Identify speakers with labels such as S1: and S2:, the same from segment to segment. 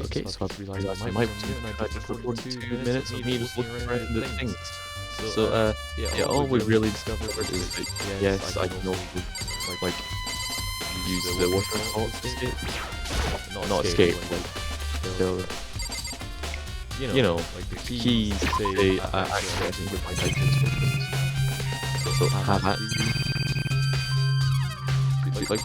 S1: Okay, so I've realized I might just record 2 minutes of me just looking around the things. So, yeah, all we really discovered is that, yes, I can also, like, use the water salt to escape. Not escape, like, they'll, like, the keys say, actually, I think with my items for things. So, have that. Like,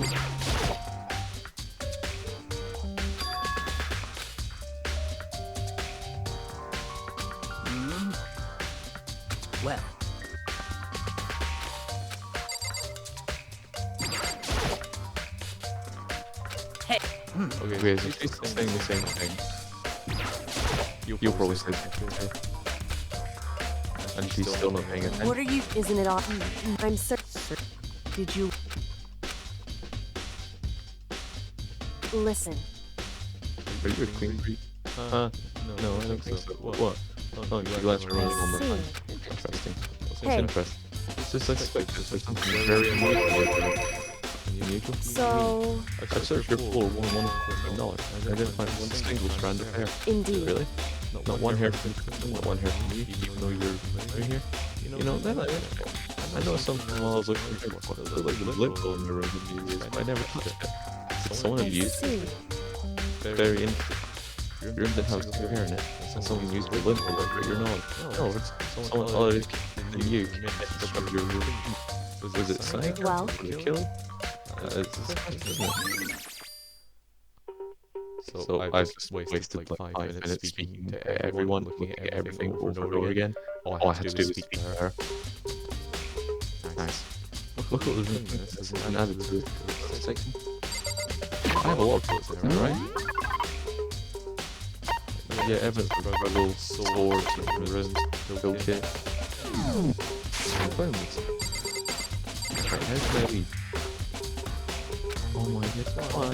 S2: Well, hey.
S1: okay, so she's saying the same thing. You'll probably say the same thing. And she's still not paying attention.
S3: What are you? Isn't it all? I'm certain. Did you listen?
S1: Are you a queen bee? No, I don't think so. What? Oh, you guys are running on the time. Interesting.
S3: Hey.
S1: Interesting. It's just unexpected. There's something very unusual. Unusual?
S3: So,
S1: I searched your floor $1 knowledge. I didn't find one single strand of hair.
S3: indeed.
S1: Really? Not one hair from you, not one hair from you, even though you're right here. You know, then I know something while I was looking for what it looked like the lip balm in the room in the years, but I never touched it. Did someone
S3: I
S1: abuse it?
S3: see.
S1: Very interesting. Your room didn't have hair in it, and someone used the lip balm, but you're not. No, it's someone other than you messed up your room. Was it psych?
S3: Well,
S1: Was it killing? It's isn't it? So I've just wasted like 5 minutes speaking to everyone, looking at everything over and over again. All I had to do was speak to her. Nice. Look what was in this. This is an added to the section. I have a lot of clothes in there, right? Yeah, Evan's rubble, swords, runes, build kit. Bones. Right, how can I leave? Oh my god, why?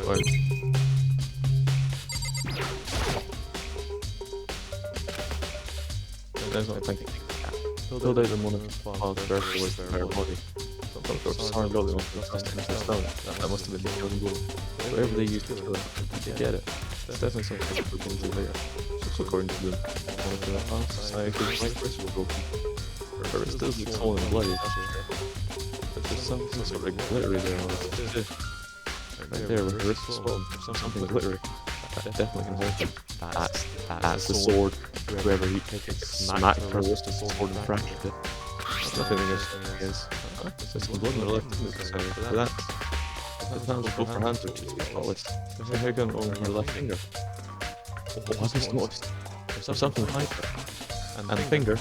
S1: Why? That's not thinking. Build out in one of the files forever was their body. Some sort of sorry building on the stone. That must have been the killing blow. Whatever they used to kill it, they get it. It's definitely something we're going to do later. So according to the one of the past society, my wrist was broken. Her wrist does look swollen and bloody, that's for sure. But there's some sort of glittery there on it. Right there, with her wrist swollen, something glittery. That definitely can hurt him. That's the sword. Whoever he smacked her wrist with the sword and fractured it. That's nothing against me, is. There's some blood on the left, but that's both her hands are just spotless. There's a hair going over her left finger. Oh, I just noticed. There's something behind her. And the finger,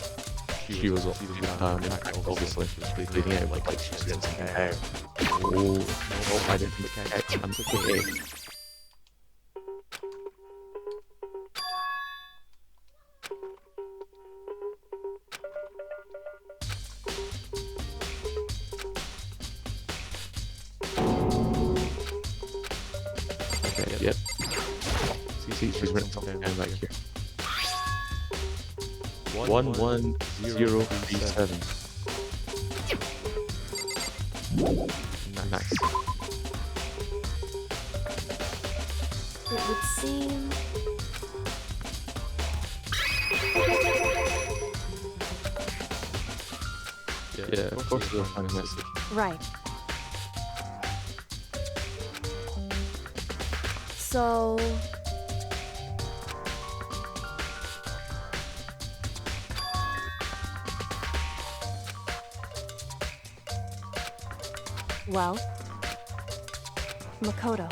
S1: she was impact, obviously. Bleeding out like she was getting some hair. Oh, no, I didn't think I'm okay. Okay, yep. See, she's written something down back here. 11037. Nice.
S3: it would seem.
S1: Yeah, of course we'll find a message.
S3: Right. So, well, Makoto.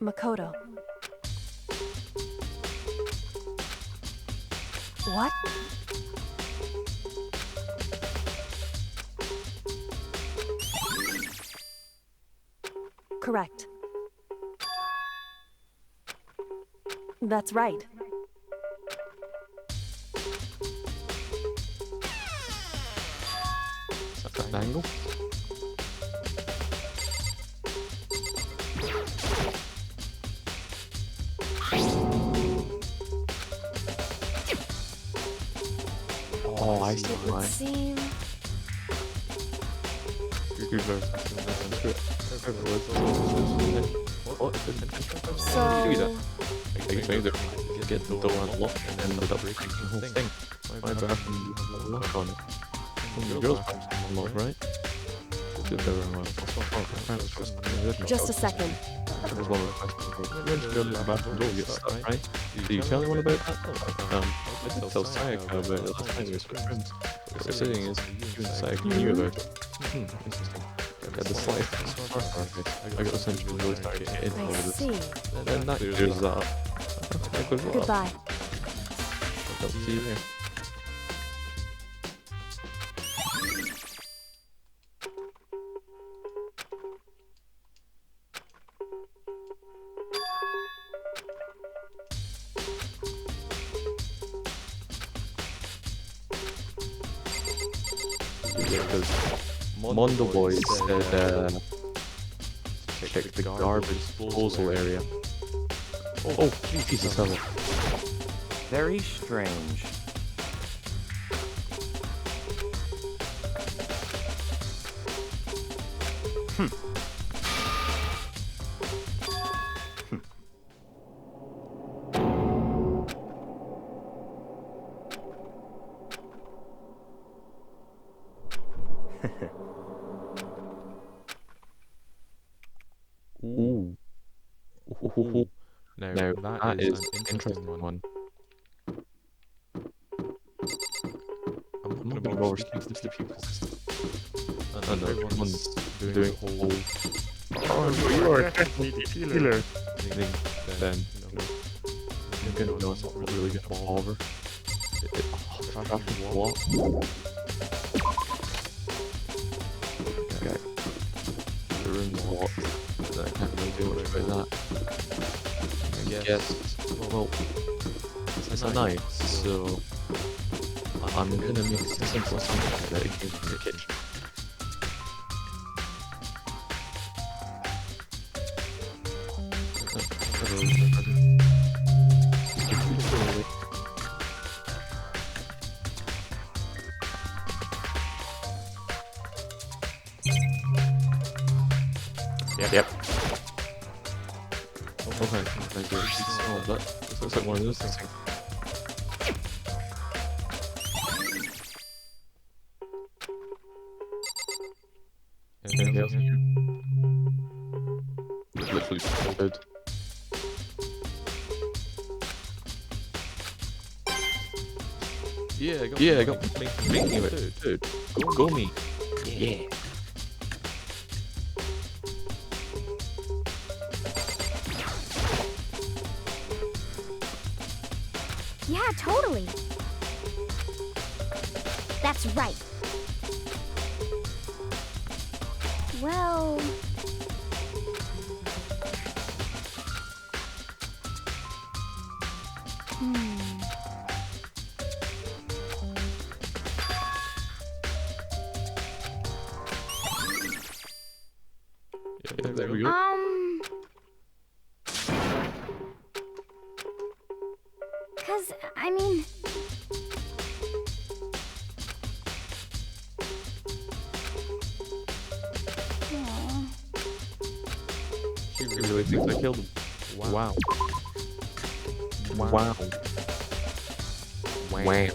S3: Makoto. What? Correct. That's right.
S1: Is that an angle? Oh, I see
S3: It would
S1: why.
S3: seem.
S1: Screwdriver. What?
S3: So.
S1: Do that. I guess maybe get the door unlocked and then without breaking the whole thing. My bathroom has a lock on it. Your girl's bathroom unlocked, right?
S3: Just a second.
S1: There's one request. When you go to the bathroom door, you get stuck, right? Did you tell anyone about that? I did tell Sayaka about it last time we switched rooms. The thing is, you and Sayaka knew about it. Interesting. Yeah, the slight I got the sense you really started to get into
S3: I
S1: all of this.
S3: see.
S1: Then that clears that up. Good luck.
S3: Goodbye.
S1: I'll see you there. Yeah, because Mondo Boy said check the garbage disposal area. Oh, Jesus, hell.
S2: Very strange.
S1: Ooh. Ooh. Now that is an interesting one. I'm not going to overspeak the people. And everyone's doing the whole you are definitely the healer thing. Then, I'm going to know it's not really going to fall over. Traffic what? Okay. The room's locked. I can't really do much about that. I guess, well, it's a night, so I'm gonna make a simple something that it came from the kitchen. Yep. Okay, oh, that looks like one of those things. Anything else here? Literally so good. Yeah, I got making of it, dude. Go me. Yeah.
S4: Yeah, totally. That's right. Well...
S1: Yeah, there we go.
S4: Cause, I mean... Aw.
S1: She really thinks I killed him. Wow. Wow. Wow.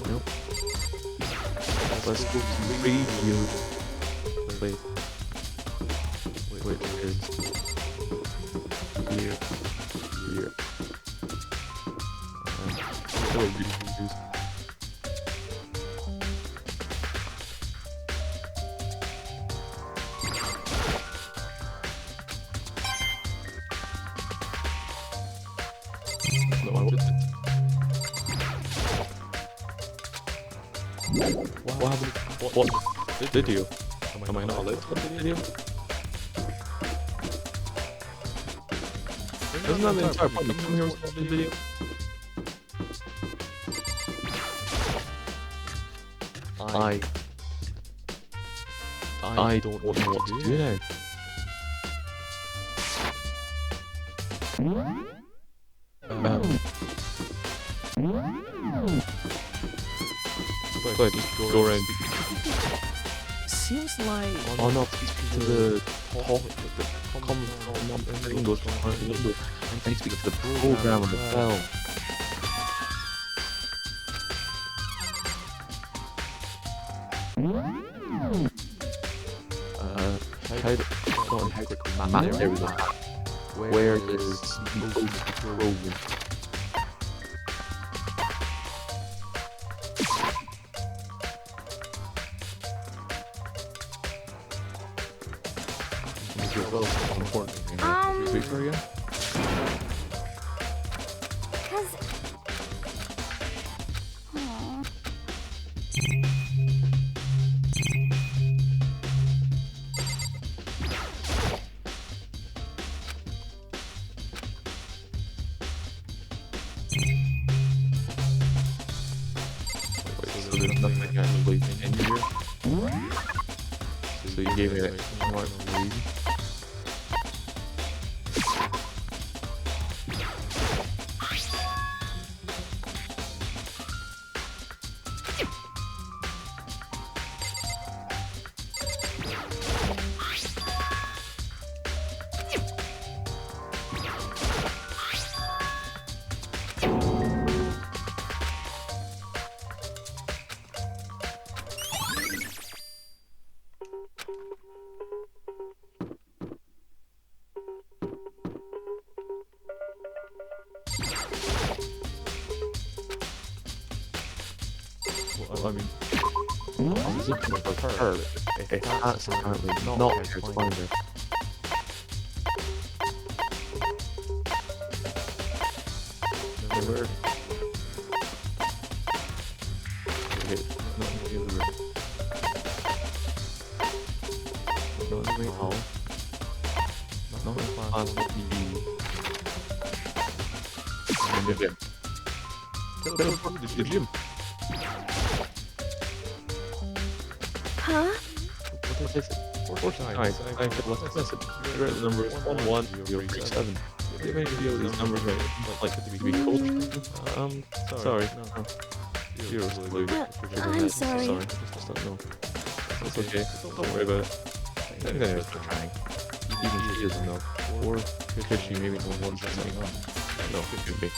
S1: Nope. Let's go to review. Wait. Which is here. Reviews. wanted. What happened? What video? Am I not allowed to put the video? Isn't that the entire point? You come here and watch the video? I don't know what to do now. So I just go around.
S2: Seems like...
S1: Oh no, please speak to the talk, the thing goes on a little bit. I speak to the programmer as well. There we go. Where is the program? Important. Speak for again?
S4: Cause... Aw.
S1: So there's nothing actually in here? So you gave me that smart reason? Well, I mean, I'm looking for her. If that's apparently not here to find her. Where? Okay, not in the other room. Not in the hall. Not in class with the... In the gym. Teleport to the gym.
S4: Huh?
S1: What is it? 4 times. I could left a message. You're at the number 11037. Do you have any idea what these numbers are? Like, could they be code? Sorry. No. Zero's glued.
S4: I'm sorry.
S1: Just don't know. It's okay. Don't worry about it. I think they're trying. Even she doesn't know. Or could she maybe know one something on? No, it could be.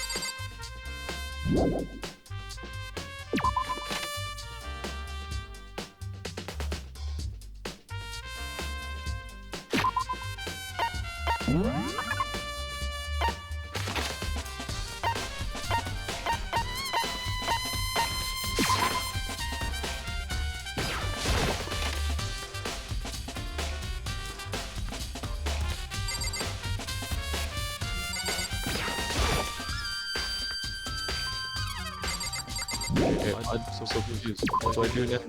S1: Okay, I'm so confused. What do I do now?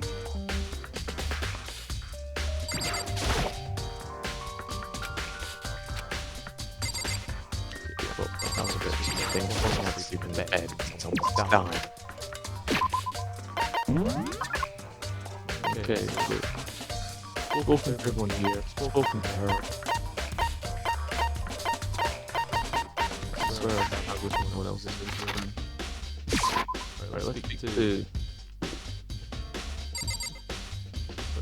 S1: Well, that was a bit interesting. It wasn't like sleep in bed and someone's died. Okay, so we'll go from everyone here. We'll go from her. I swear that was someone else in this room. Alright, let's speak to...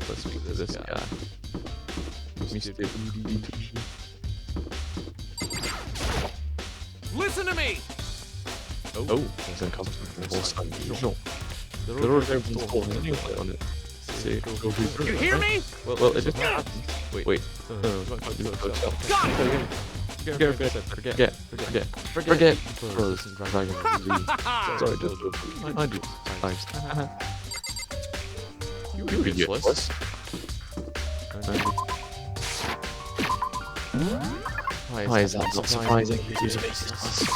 S1: Let's speak to this guy. Mr. DDT.
S2: Listen to me!
S1: Oh, there's a customer from most unusual. The road everyone's holding a new light on it. Say, go through.
S2: You hear me?
S1: Well, it just happens. Wait. No.
S2: Got it!
S1: Forget. Bro, this is Dragon Ball Z. Sorry, just 100 times. You're useless. Why is that not surprising? He's useless.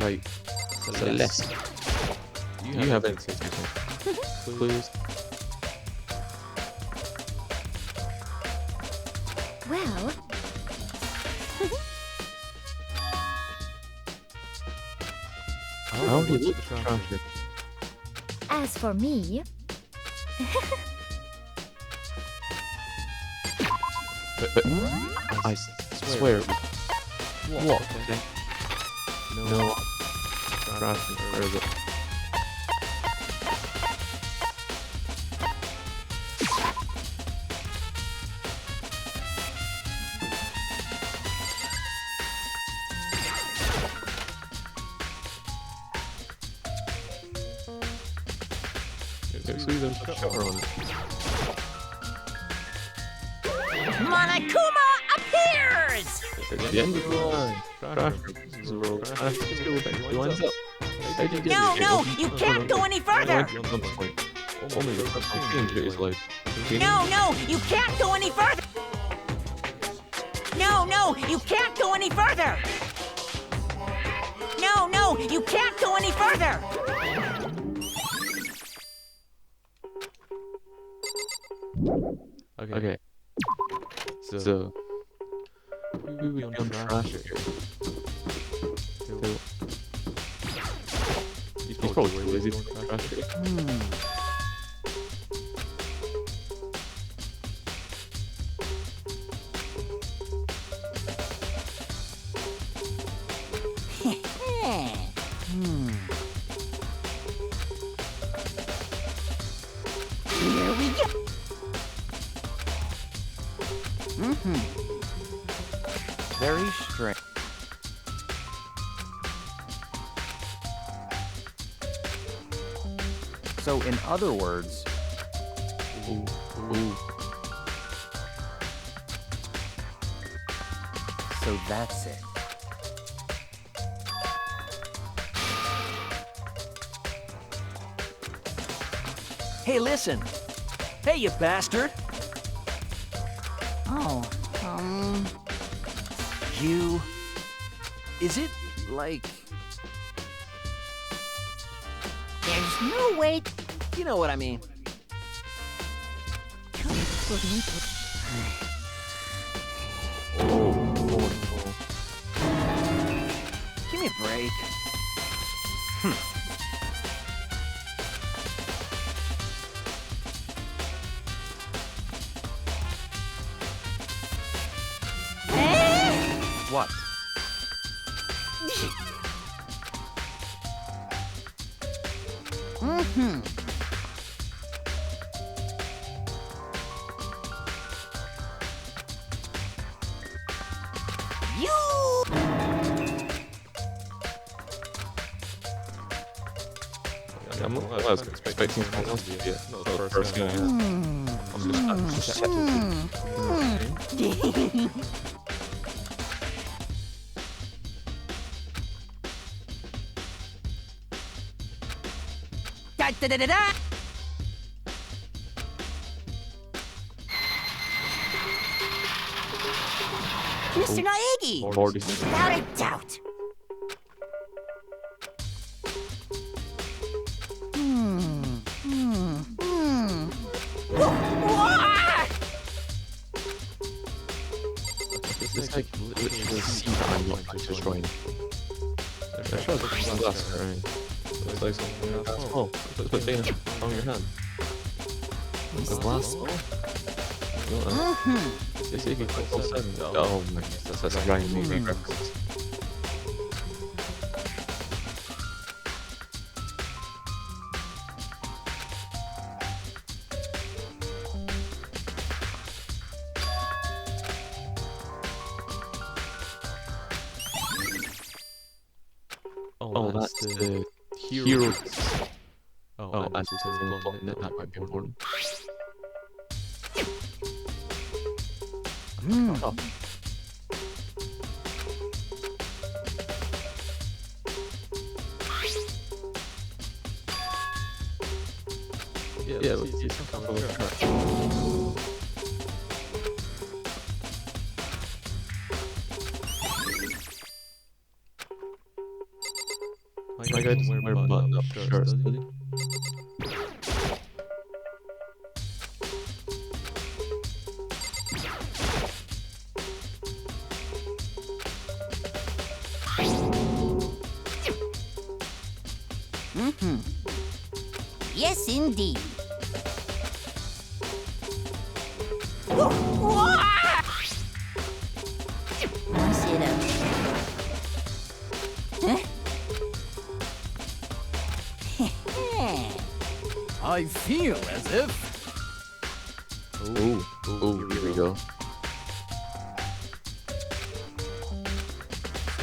S1: Right. Celeste. You have anything to say? Please.
S4: Well,
S1: How do you look trash?
S4: as for me,
S1: But I swear. What? Okay. No. Trash. Where is it? See them shower on it.
S5: Monokuma appears!
S1: It's the end of the line. Trash. This is a roll. Trash. Let's go back. He lines up. How do you get
S5: No,
S1: it?
S5: no, you can't go any further!
S1: Only the thing is like.
S5: No, no, you can't go any further! No, no, you can't go any further! No, no, you can't go any further!
S1: Okay. So we will be on trash here. He's probably too lazy to trash here.
S5: Here we go!
S2: Very strange. So, in other words, so that's it.
S6: Hey, listen! Hey, you bastard!
S5: Oh,
S6: You... Is it, like...
S5: there's no way...
S6: You know what I mean.
S5: Give me a break.
S2: What?
S1: I was expecting someone else to be it. Not the first guy. I'm just
S5: Da da da da da! Mr. Naegi!
S1: 40.
S5: Without a doubt.
S1: It's like literally see that I'm not like destroying. I tried looking at glass, right? It's like something else. Oh, put Dana on your hand. The glass. It's taking full 7. Oh my god, that's a Ryan movie reference. Oh, that's the hero. Oh, and it's the that might be important. Oh. Yeah, let's see some kind of a track. guy doesn't wear button-up shirts, does he?
S5: Mm-hmm. Yes, indeed. Sit up. Huh?
S6: I feel as if.
S1: Ooh, here we go.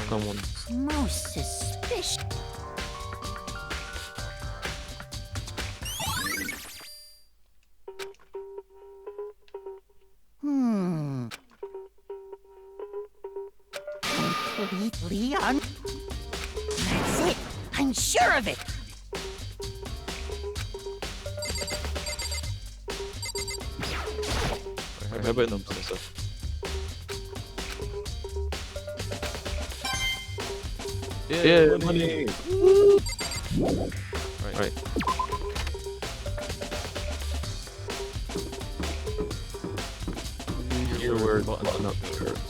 S1: Someone's
S5: Most suspicious. Leon? That's it. I'm sure of it.
S1: How about them stuff? Yeah, money! Right. Your word button-up shirts.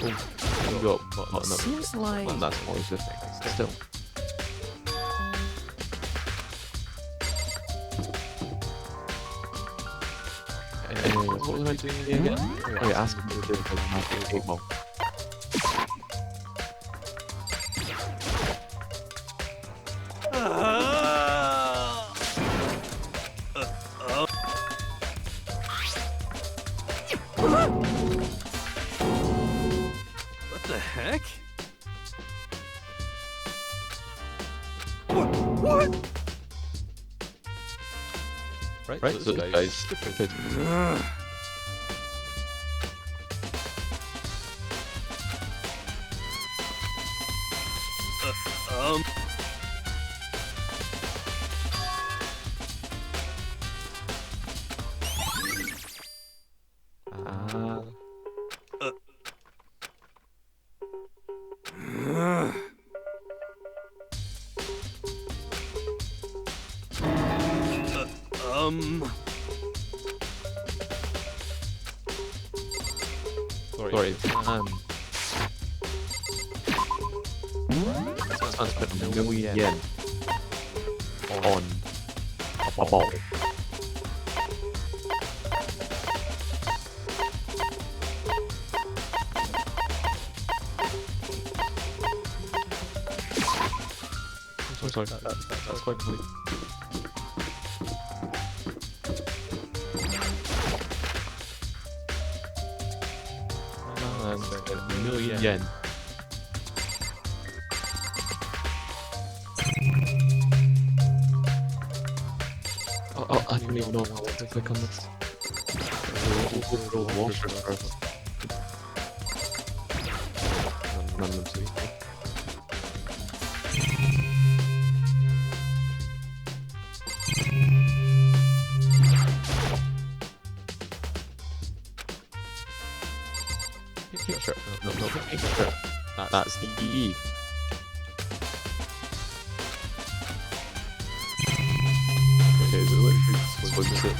S1: You got button-up.
S6: Seems like.
S1: Well, that's more specific. Still. What was I doing again? Oh yeah, ask him to do it because I'm not doing well.
S6: What the heck? What?
S1: Right, so this guy's stupid. Sorry, someone's put a million yen on a ball. I'm sorry, that's quite funny. A million yen. Oh, I don't even know how to click on this. We'll wash it first. None of them see. Pink shirt. No, pink shirt. That's the E. Okay, so let's focus it.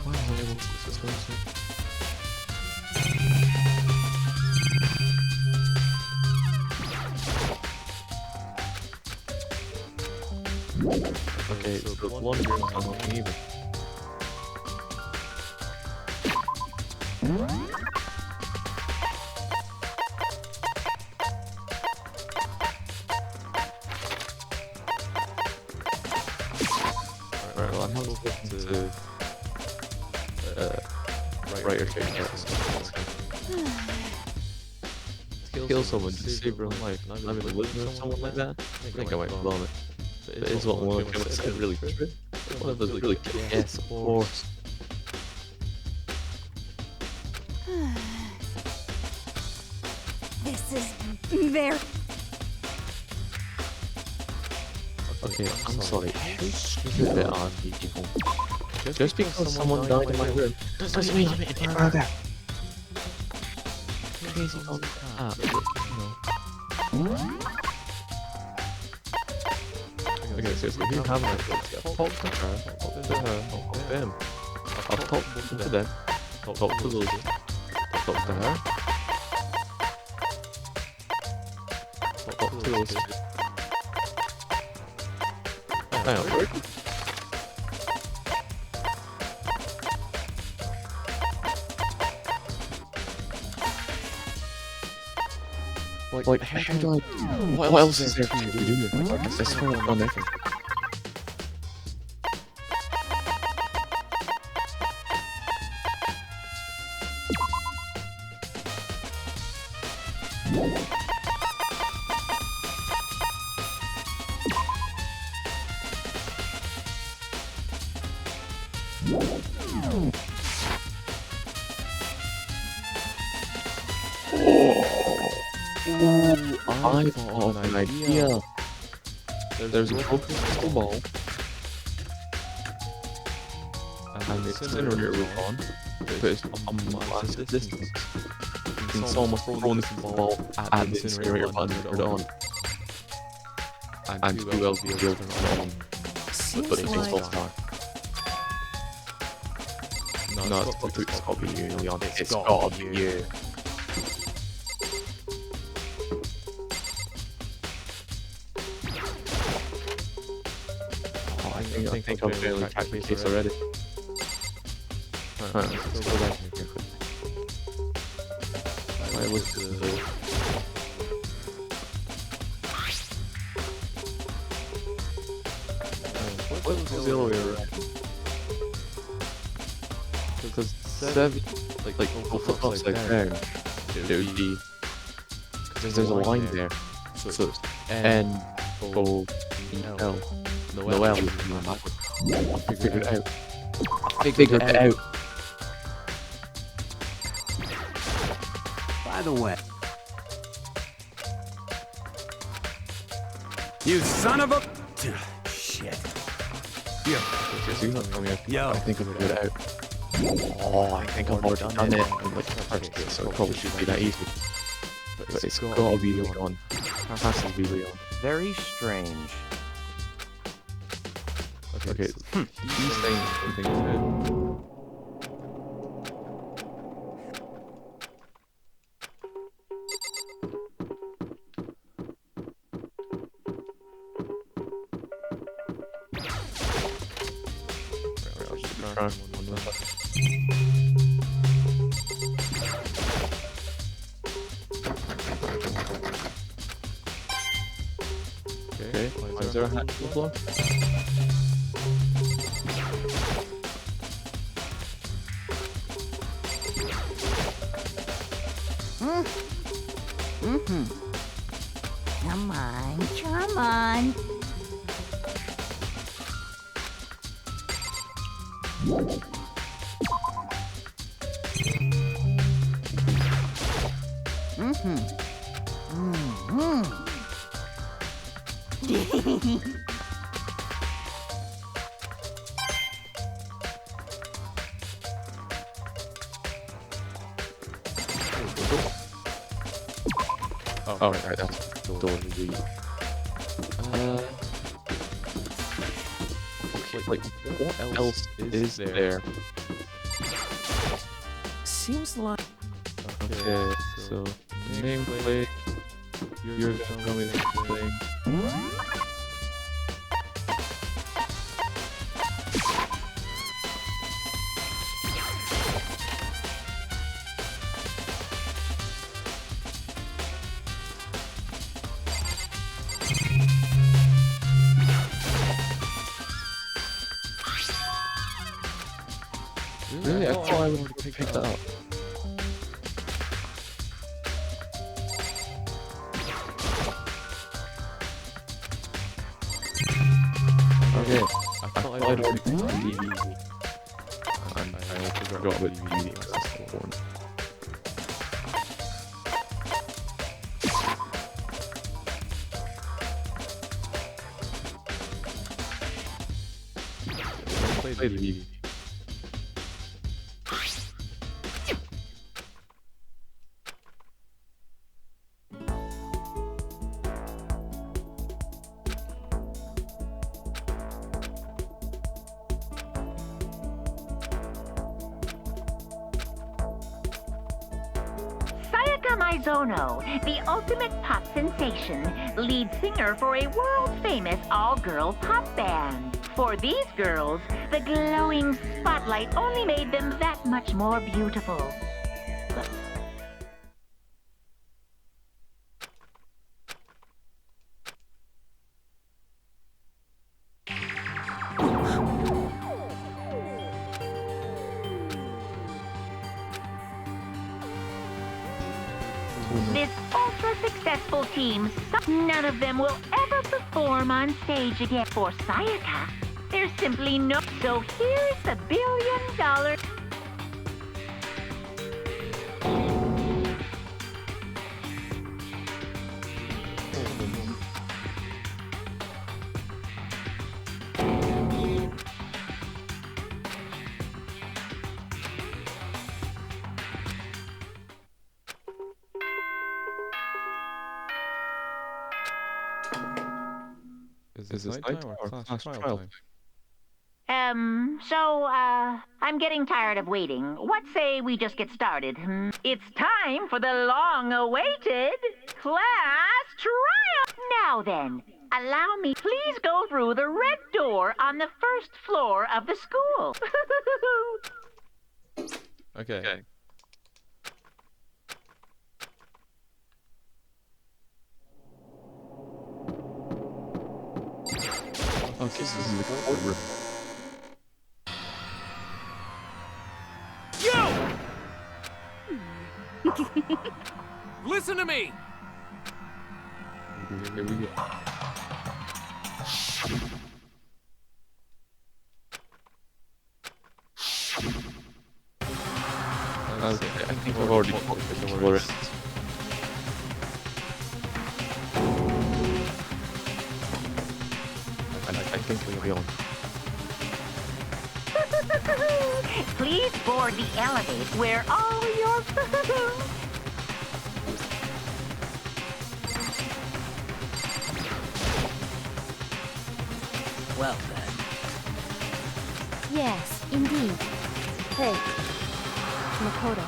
S1: Why am I able to fix this one? Okay, so the one room I'm not even. Alright, well I'm not looking to write your character. Kill someone to save your own life, not even living with someone like that. I think I might bomb it. But it's what one of them said really true. One of those really good. Yes, of course.
S3: This is very...
S1: Okay, I'm sorry. How stupid are these people? Just because someone died in my room doesn't mean I'm in it further. crazy on the app. Okay, so if you have an idea, talk to her, talk to them. I'll talk to them, talk to Lucy, talk to her, talk to Lucy. Hang on, like, how do I... What else is there to do? Like, I swear I've done everything. I thought of an idea. There's a broken crystal ball, and the incinerator was on, but it's a massive distance. And someone thrown this ball at the incinerator button and turned it on. And who else would be able to turn it on? But it takes false start. No, it's gotta be you, Leon. It's gotta be you. I think I've barely cracked the case already. Alright, let's go back in here quickly. Why was the... What was the other way around? Because 7, like flip upside down, it would be... Because there's a line there, so it's N, O, E, L. Noel was going backwards. I figured it out. I figured it out.
S2: By the way, you son of a shit. Here. Yo.
S1: I think I figured it out. Oh, I think I've already done it. I'm like first case, so it probably shouldn't be that easy. But it's gotta be Leon. It has to be Leon.
S2: Very strange.
S1: Okay, he's saying something about... I'll just try one more. Okay, why is there a hat on the floor?
S5: Come on, come on.
S1: Oh, right, that's the door to the... Okay, like, what else is there?
S2: Seems like.
S1: Okay, so, nameplate, you're gonna tell me the thing. Really? I thought I would pick that up. Okay, I thought I'd already picked up the DVD. And I also forgot about the DVD because that's so important. Play the DVD.
S7: Sayaka Mizono, the ultimate pop sensation, lead singer for a world-famous all-girl pop band. For these girls, the glowing spotlight only made them that much more beautiful. This ultra-successful team, none of them will ever perform on stage again. For Sayaka, there's simply no... So here's the $1 billion...
S1: Is this nighttime or class trial time?
S7: I'm getting tired of waiting. What say we just get started? It's time for the long-awaited class trial! Now then, allow me, please go through the red door on the first floor of the school.
S1: Okay. Oh, this is the courtroom.
S6: Listen to me!
S1: Here we go. Okay, I think I've already talked to the florist. I think we'll be on.
S7: Please board the elevator where all your...
S5: Well then.
S4: Yes, indeed. Hey, Makoto.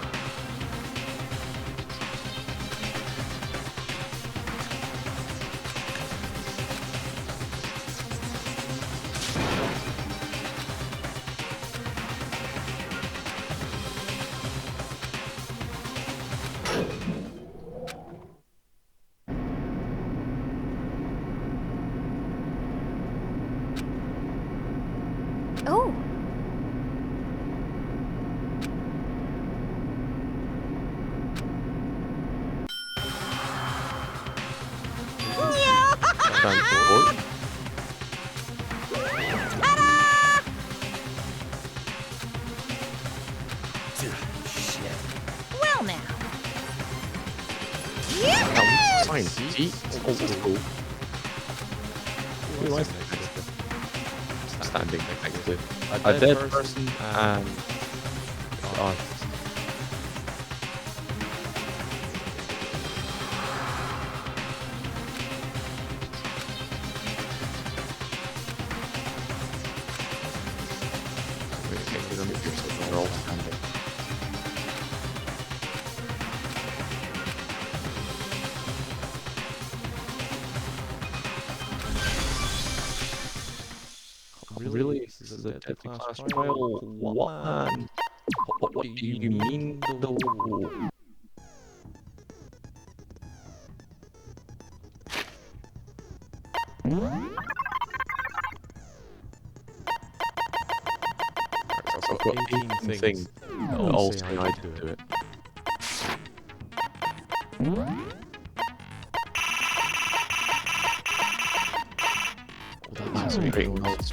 S4: Oh!
S1: Transport.
S5: Shit. Well now.
S1: Fine. See? Oh, that's cool. Who am I standing next to? A dead person and... God. Wait, maybe don't make yourself all standing. Really? This is a deadly class trial? What do you mean, though? I've got 18 things. All say I did do it. That's great notes.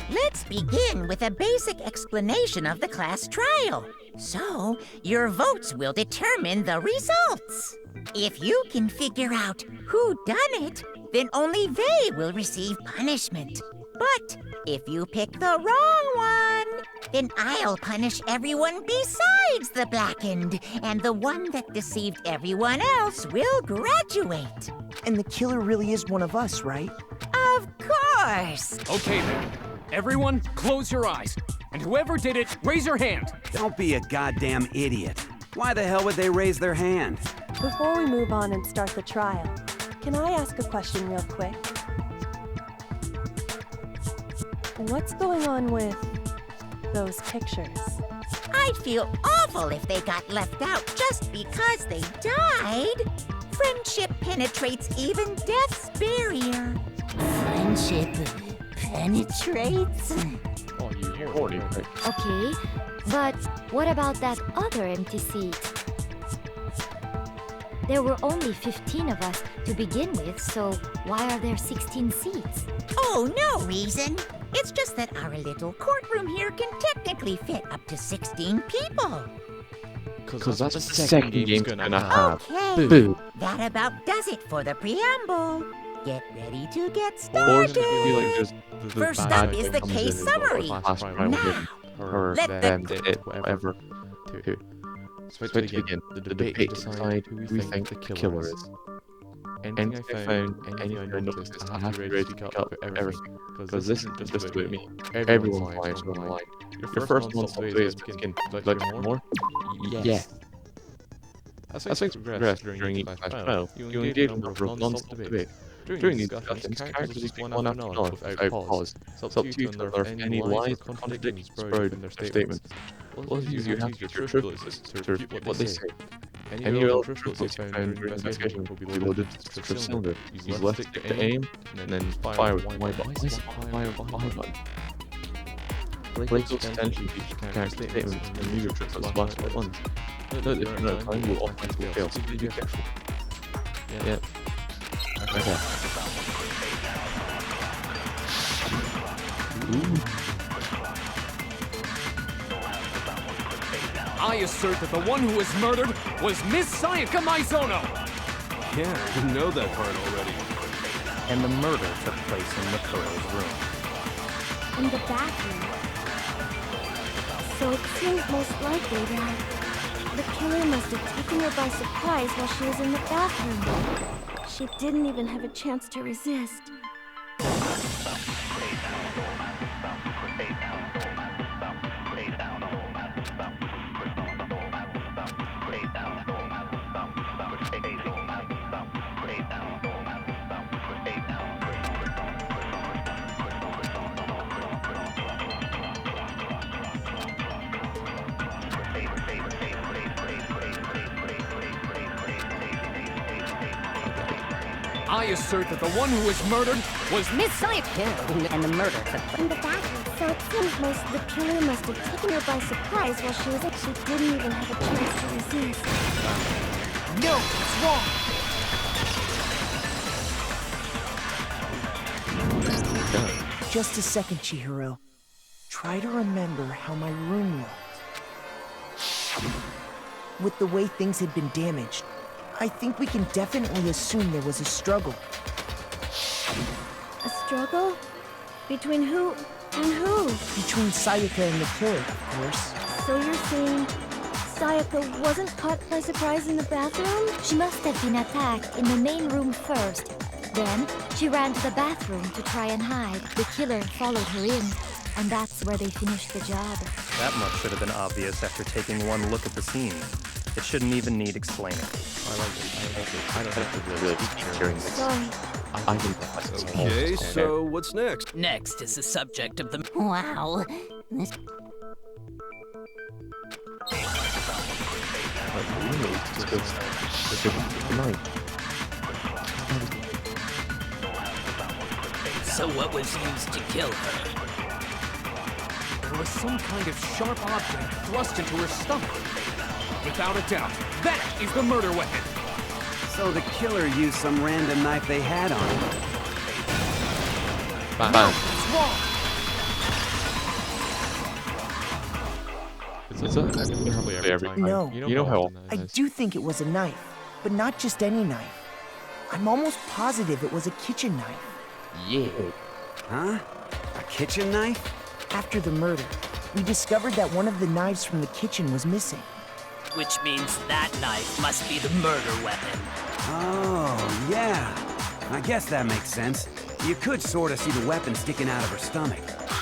S5: Let's begin with a basic explanation of the class trial. So, your votes will determine the results. If you can figure out who done it, then only they will receive punishment. But if you pick the wrong one, then I'll punish everyone besides the blackened, and the one that deceived everyone else will graduate.
S2: And the killer really is one of us, right?
S5: Of course!
S6: Okay then. Everyone, close your eyes.
S8: And whoever did it, raise your hand!
S9: Don't be a goddamn idiot. Why the hell would they raise their hand?
S3: Before we move on and start the trial, can I ask a question real quick? What's going on with those pictures?
S5: I'd feel awful if they got left out just because they died. Friendship penetrates even death's barrier.
S10: Friendship penetrates?
S1: Oh, you horny prick.
S4: Okay, but what about that other empty seat? There were only 15 of us to begin with, so why are there 16 seats?
S5: Oh, no reason. It's just that our little courtroom here can technically fit up to 16 people.
S1: Because that's the second game's gonna have.
S5: Okay,
S1: Boo.
S5: that about does it for the preamble. Get ready to get
S1: Or
S5: started.
S1: it's gonna be like just the
S5: First
S1: bad
S5: up
S1: guy
S5: is the
S1: comes
S5: case
S1: in and
S5: summary.
S1: last trial
S5: Now,
S1: hit her,
S5: let
S1: them,
S5: the
S1: it, whatever. Two. So to begin, the debate to decide who we think the killer is. Anything I found, anything I noticed, I have to be ready to speak up for everything. Because this isn't just about me. Everyone's lives are on the line. Your first non-stop today is begin. Like more? Yeah. As things progress during each class trial, you engage in a number of non-stop debate. During these discussions, characters speak one after another without pause. It's up to you to unearth any lies or contradictions sprouted in their statements. What you have to be truthful to refute what they say. Any relevant truths they found during the investigation will be loaded to the cylinder. Use left stick to aim, and then fire with Y button. Fire with Y button. Place close attention to each character's statements and use your tricks as last at once. Note if you're out of time, you will automatically fail, so be careful. Yep. Okay.
S8: I assert that the one who was murdered was Miss Sayaka Maizono!
S6: Yeah, you know that part already.
S11: And the murder took place in Makoto's room.
S4: In the bathroom. So it seems most likely that the killer must have taken her by surprise while she was in the bathroom.
S3: She didn't even have a chance to resist.
S8: I assert that the one who was murdered was Miss Sayaka!
S10: And the murder took place
S4: in the bathroom. So it seems the killer must have taken her by surprise while she was in. She didn't even have a chance to resist.
S8: No, it's wrong!
S2: Just a second, Chihiro. Try to remember how my room looked. With the way things had been damaged, I think we can definitely assume there was a struggle.
S4: A struggle? Between who and who?
S2: Between Sayaka and the killer, of course.
S4: So you're saying Sayaka wasn't caught by surprise in the bathroom? She must have been attacked in the main room first. Then, she ran to the bathroom to try and hide. The killer followed her in, and that's where they finished the job.
S11: That much should have been obvious after taking one look at the scene. It shouldn't even need explaining.
S1: I like it. I don't have to really keep hearing this.
S4: Sorry.
S1: I can that's
S6: Okay, so what's next?
S10: Next is the subject of the... Wow. This... So what was used to kill her?
S8: There was some kind of sharp object thrust into her stomach. Without a doubt, that is the murder weapon.
S9: So the killer used some random knife they had on him.
S1: Bam.
S8: It's wrong.
S2: No.
S1: You know how
S2: I do think it was a knife, but not just any knife. I'm almost positive it was a kitchen knife.
S1: Yeah.
S9: Huh? A kitchen knife?
S2: After the murder, we discovered that one of the knives from the kitchen was missing.
S10: Which means that knife must be the murder weapon.
S9: Oh, yeah. I guess that makes sense. You could sort of see the weapon sticking out of her stomach.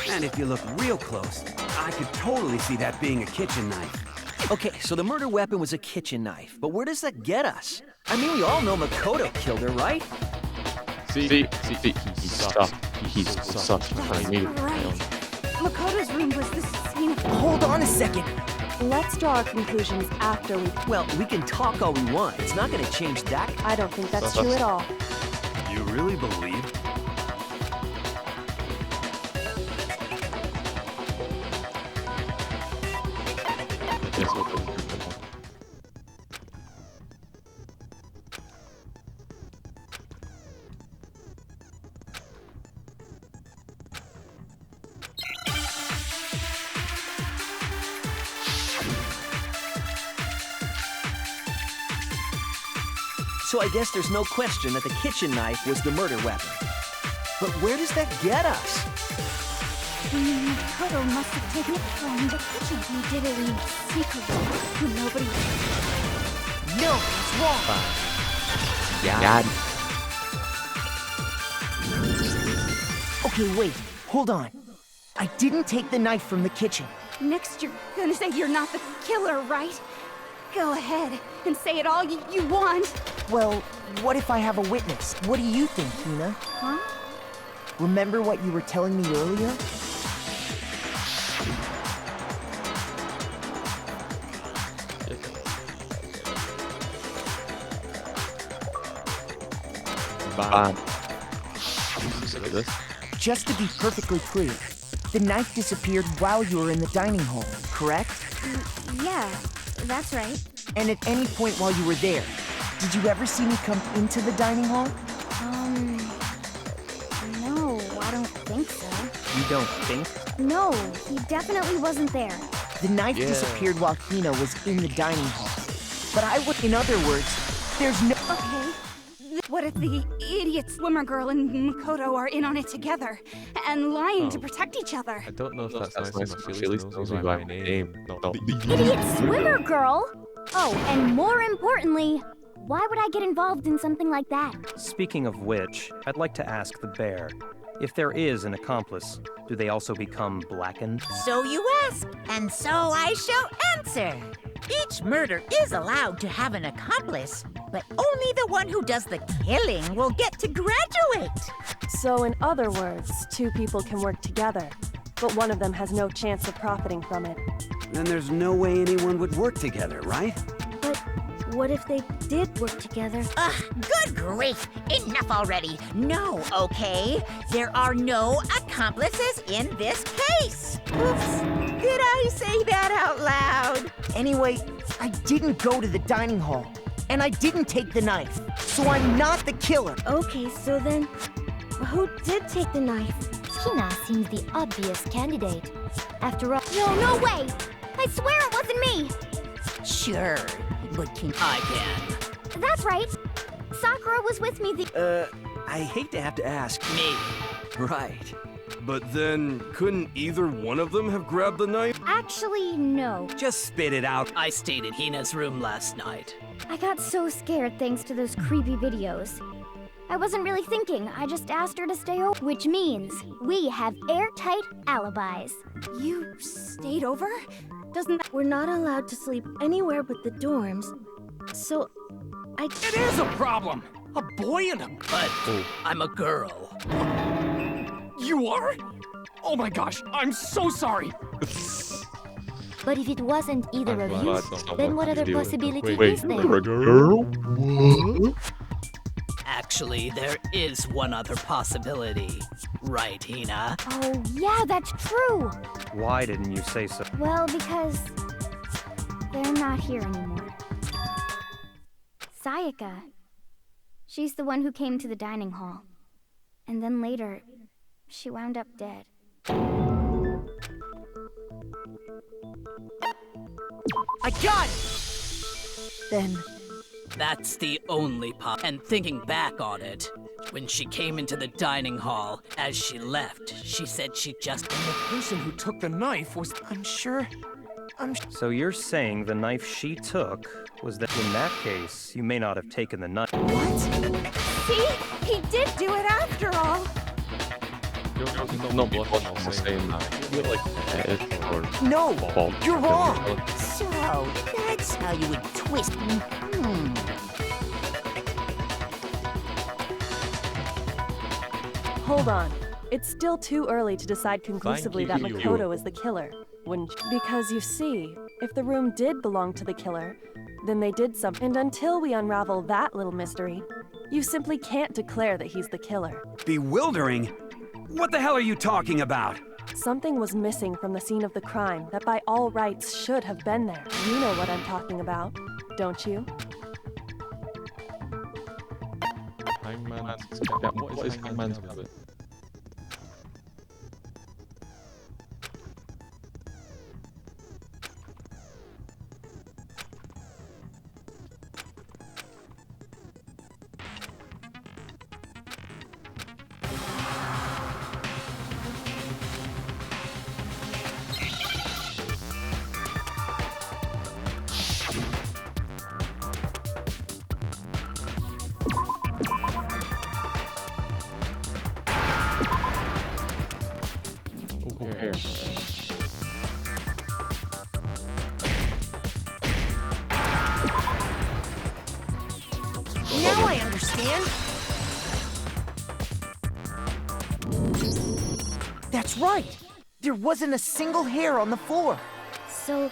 S9: And if you look real close, I could totally see that being a kitchen knife.
S12: Okay, so the murder weapon was a kitchen knife, but where does that get us? I mean, we all know Makoto killed her, right?
S1: See, he sucked. He sucked. I mean,
S13: Right. Makoto's room was the scene of...
S2: Hold on a second.
S3: Let's draw our conclusions after we...
S12: Well, we can talk all we want. It's not gonna change that.
S3: I don't think that's true at all.
S6: You really believe?
S12: So I guess there's no question that the kitchen knife was the murder weapon. But where does that get us?
S13: Makoto must have taken it from the kitchen. He did it in secret. Nobody...
S2: No, it's wrong.
S1: Yeah.
S2: Okay, wait. Hold on. I didn't take the knife from the kitchen.
S13: Next, you're gonna say you're not the killer, right? Go ahead and say it all you want.
S2: Well, what if I have a witness? What do you think, Hina?
S13: Huh?
S2: Remember what you were telling me earlier?
S1: Bam.
S2: Just to be perfectly clear, the knife disappeared while you were in the dining hall, correct?
S13: Yeah, that's right.
S2: And at any point while you were there, did you ever see me come into the dining hall?
S13: No, I don't think so.
S11: You don't think?
S13: No, he definitely wasn't there.
S2: The knife disappeared while Hina was in the dining hall. But I would, in other words, there's no...
S13: Okay. What if the idiot swimmer girl and Makoto are in on it together and lying to protect each other?
S1: I don't know if that's nice. Felix knows me by name. No.
S4: Idiot swimmer girl? Oh, and more importantly, why would I get involved in something like that?
S11: Speaking of which, I'd like to ask the bear, if there is an accomplice, do they also become blackened?
S5: So you ask, and so I shall answer. Each murder is allowed to have an accomplice, but only the one who does the killing will get to graduate.
S3: So in other words, two people can work together, but one of them has no chance of profiting from it.
S9: Then there's no way anyone would work together, right?
S4: But what if they did work together?
S5: Ugh, good grief! Enough already! No, okay? There are no accomplices in this case! Oops, did I say that out loud?
S2: Anyway, I didn't go to the dining hall, and I didn't take the knife, so I'm not the killer.
S4: Okay, so then, who did take the knife? Hina seems the obvious candidate. After all... No way! I swear it wasn't me!
S5: Sure, but
S10: I can.
S4: That's right. Sakura was with me
S12: I hate to have to ask.
S10: Me.
S12: Right.
S6: But then, couldn't either one of them have grabbed the knife?
S4: Actually, no.
S9: Just spit it out.
S10: I stayed in Hina's room last night.
S4: I got so scared thanks to those creepy videos. I wasn't really thinking, I just asked her to stay over. Which means we have airtight alibis.
S13: You stayed over? Doesn't that...
S3: We're not allowed to sleep anywhere but the dorms, so
S8: It is a problem! A boy and a...
S10: But I'm a girl.
S8: You are? Oh my gosh, I'm so sorry!
S4: But if it wasn't either of you, then what other possibility
S1: Wait,
S4: is there?
S1: you're a girl? What?
S10: Actually, there is one other possibility. Right, Hina?
S4: Oh, yeah, that's true!
S11: Why didn't you say so?
S4: Well, because... they're not here anymore. Sayaka. She's the one who came to the dining hall. And then later, she wound up dead.
S2: I got it! Then...
S10: That's the only And thinking back on it, when she came into the dining hall, as she left, she said she just...
S8: And the person who took the knife was...
S11: So you're saying the knife she took was that in that case, you may not have taken the knife.
S13: What? See? He did do it after all.
S1: not bluffing on saying that. You're like it or
S2: No,
S1: fault.
S2: you're wrong.
S5: So, that's how you would twist me.
S3: Hold on. It's still too early to decide conclusively that
S1: you.
S3: Makoto is the killer, wouldn't you? Because you see, if the room did belong to the killer, then they did something. And until we unravel that little mystery, you simply can't declare that he's the killer.
S9: Bewildering? What the hell are you talking about?
S3: Something was missing from the scene of the crime that by all rights should have been there. You know what I'm talking about, don't you?
S1: What is Hangman's habit?
S2: Now I understand. That's right. There wasn't a single hair on the floor.
S4: So,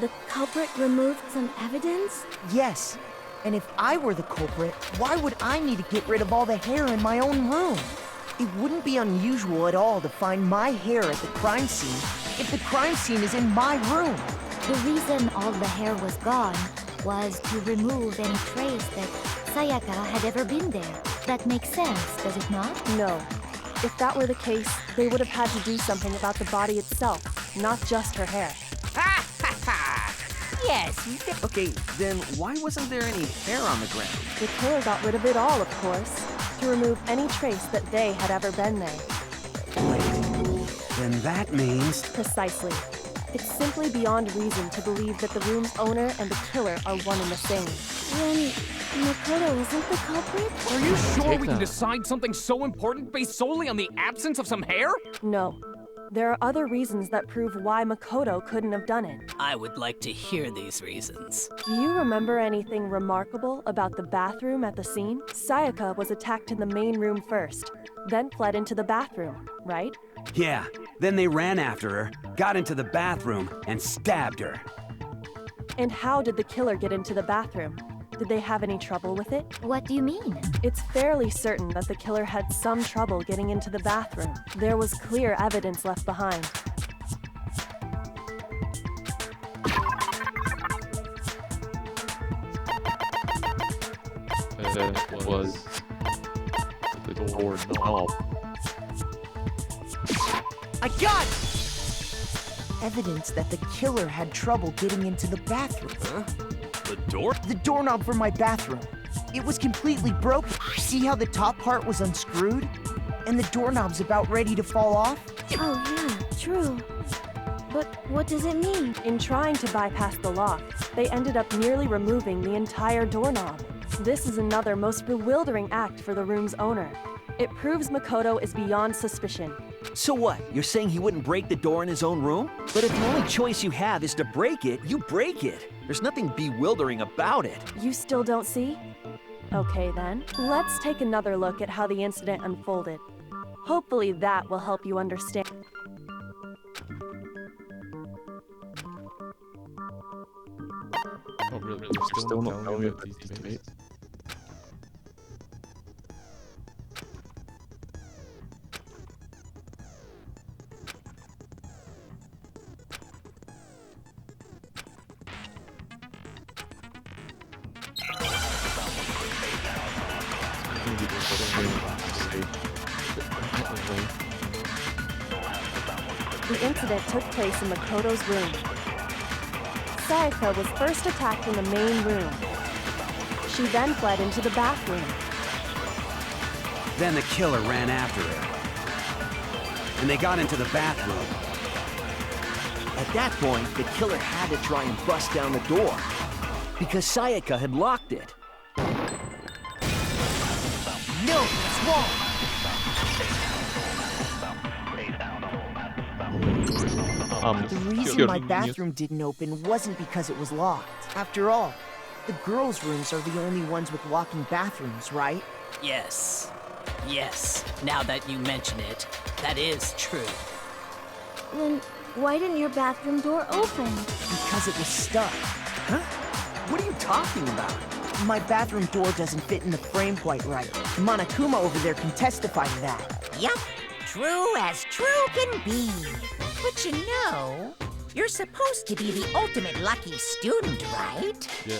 S4: the culprit removed some evidence?
S2: Yes. And if I were the culprit, why would I need to get rid of all the hair in my own room? It wouldn't be unusual at all to find my hair at the crime scene if the crime scene is in my room.
S4: The reason all the hair was gone was to remove any trace that Sayaka had ever been there. That makes sense, does it not?
S3: No. If that were the case, they would have had to do something about the body itself, not just her hair.
S12: Yes. Okay, then why wasn't there any hair on the ground?
S3: The killer got rid of it all, of course, to remove any trace that they had ever been there.
S9: Then that means...
S3: Precisely. It's simply beyond reason to believe that the room's owner and the killer are one and the same.
S4: Then Makoto isn't the culprit?
S8: Are you sure we can decide something so important based solely on the absence of some hair?
S3: No. There are other reasons that prove why Makoto couldn't have done it.
S10: I would like to hear these reasons.
S3: Do you remember anything remarkable about the bathroom at the scene? Sayaka was attacked in the main room first, then fled into the bathroom, right?
S9: Yeah, then they ran after her, got into the bathroom, and stabbed her.
S3: And how did the killer get into the bathroom? Did they have any trouble with it?
S4: What do you mean?
S3: It's fairly certain that the killer had some trouble getting into the bathroom. There was clear evidence left behind.
S1: Was the door knob.
S2: I got it! Evidence that the killer had trouble getting into the bathroom.
S6: Huh? The door?
S2: The doorknob for my bathroom. It was completely broken. See how the top part was unscrewed? And the doorknob's about ready to fall off?
S4: Oh yeah, true. But what does it mean?
S3: In trying to bypass the lock, they ended up nearly removing the entire doorknob. This is another most bewildering act for the room's owner. It proves Makoto is beyond suspicion.
S12: So what? You're saying he wouldn't break the door in his own room? But if the only choice you have is to break it, you break it. There's nothing bewildering about it.
S3: You still don't see? Okay then, let's take another look at how the incident unfolded. Hopefully that will help you understand.
S1: Oh really? You're still not telling me about these debates?
S3: The incident took place in Makoto's room. Sayaka was first attacked in the main room. She then fled into the bathroom.
S9: Then the killer ran after her. And they got into the bathroom.
S12: At that point, the killer had to try and bust down the door, because Sayaka had locked it.
S2: No, it's wrong. The reason my bathroom didn't open wasn't because it was locked. After all, the girls' rooms are the only ones with walking bathrooms, right?
S10: Yes. Yes. Now that you mention it, that is true.
S4: Then why didn't your bathroom door open?
S2: Because it was stuck.
S12: Huh? What are you talking about?
S2: My bathroom door doesn't fit in the frame quite right. Monokuma over there can testify to that.
S5: Yup, true as true can be. But you know, you're supposed to be the ultimate lucky student, right?
S1: Yeah.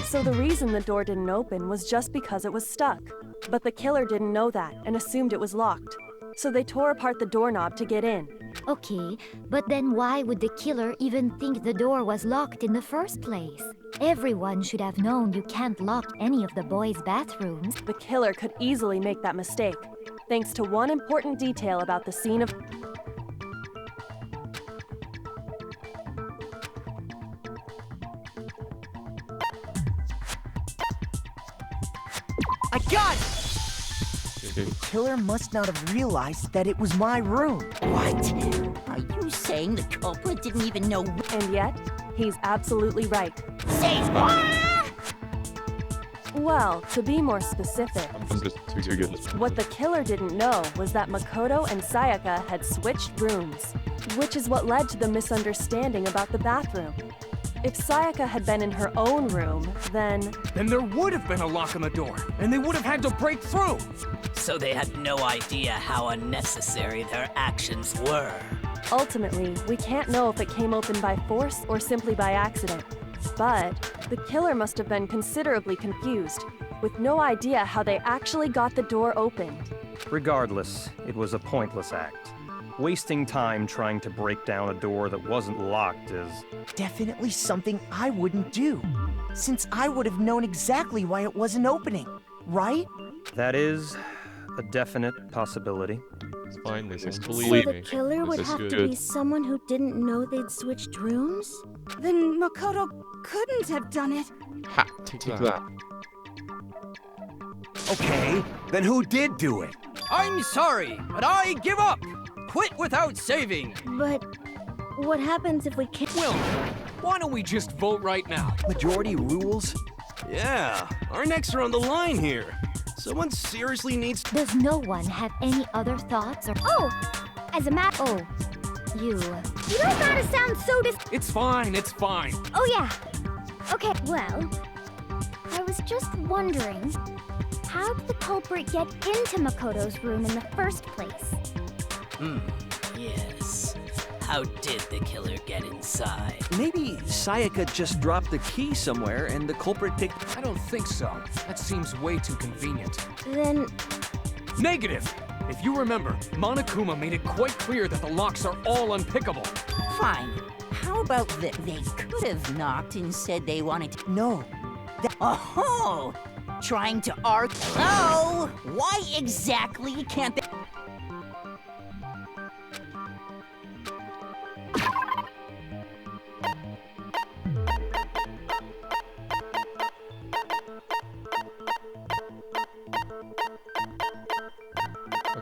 S3: So the reason the door didn't open was just because it was stuck. But the killer didn't know that and assumed it was locked. So they tore apart the doorknob to get in.
S4: Okay, but then why would the killer even think the door was locked in the first place? Everyone should have known you can't lock any of the boys' bathrooms.
S3: The killer could easily make that mistake, thanks to one important detail about the scene of...
S2: I got it! The killer must not have realized that it was my room.
S5: What? Are you saying the culprit didn't even know?
S3: And yet, he's absolutely right.
S5: Say what?
S3: Well, to be more specific,
S1: I'm just too good.
S3: what the killer didn't know was that Makoto and Sayaka had switched rooms, which is what led to the misunderstanding about the bathroom. If Sayaka had been in her own room, then
S8: there would have been a lock on the door, and they would have had to break through.
S10: So they had no idea how unnecessary their actions were.
S3: ultimately, we can't know if it came open by force or simply by accident. But the killer must have been considerably confused, with no idea how they actually got the door opened.
S11: Regardless, it was a pointless act. Wasting time trying to break down a door that wasn't locked is...
S2: definitely something I wouldn't do, since I would have known exactly why it wasn't opening, right?
S11: That is a definite possibility.
S1: It's fine, this is
S4: So
S1: believe
S4: the
S1: me.
S4: killer would
S1: This is
S4: have to
S1: good.
S4: be someone who didn't know they'd switched rooms?
S13: Then Makoto couldn't have done it.
S1: Ha! Take that.
S12: Okay, then who did do it?
S14: I'm sorry, but I give up. Quit without saving.
S4: But what happens if we can't?
S8: Will, why don't we just vote right now?
S12: Majority rules?
S6: Yeah, our necks are on the line here. Someone seriously needs...
S4: Does no one have any other thoughts or... Oh! As a matter... Oh. You don't gotta sound so
S8: It's fine, it's fine.
S4: Oh, yeah. Okay, well... I was just wondering... How did the culprit get into Makoto's room in the first place?
S10: Yes. How did the killer get inside?
S12: Maybe Sayaka just dropped the key somewhere and the culprit picked...
S8: I don't think so. That seems way too convenient.
S4: Then...
S8: Negative! If you remember, Monokuma made it quite clear that the locks are all unpickable.
S5: Fine. How about that they could have knocked and said they wanted to...
S2: No.
S5: Oh! Trying to argue... Oh! Why exactly can't they...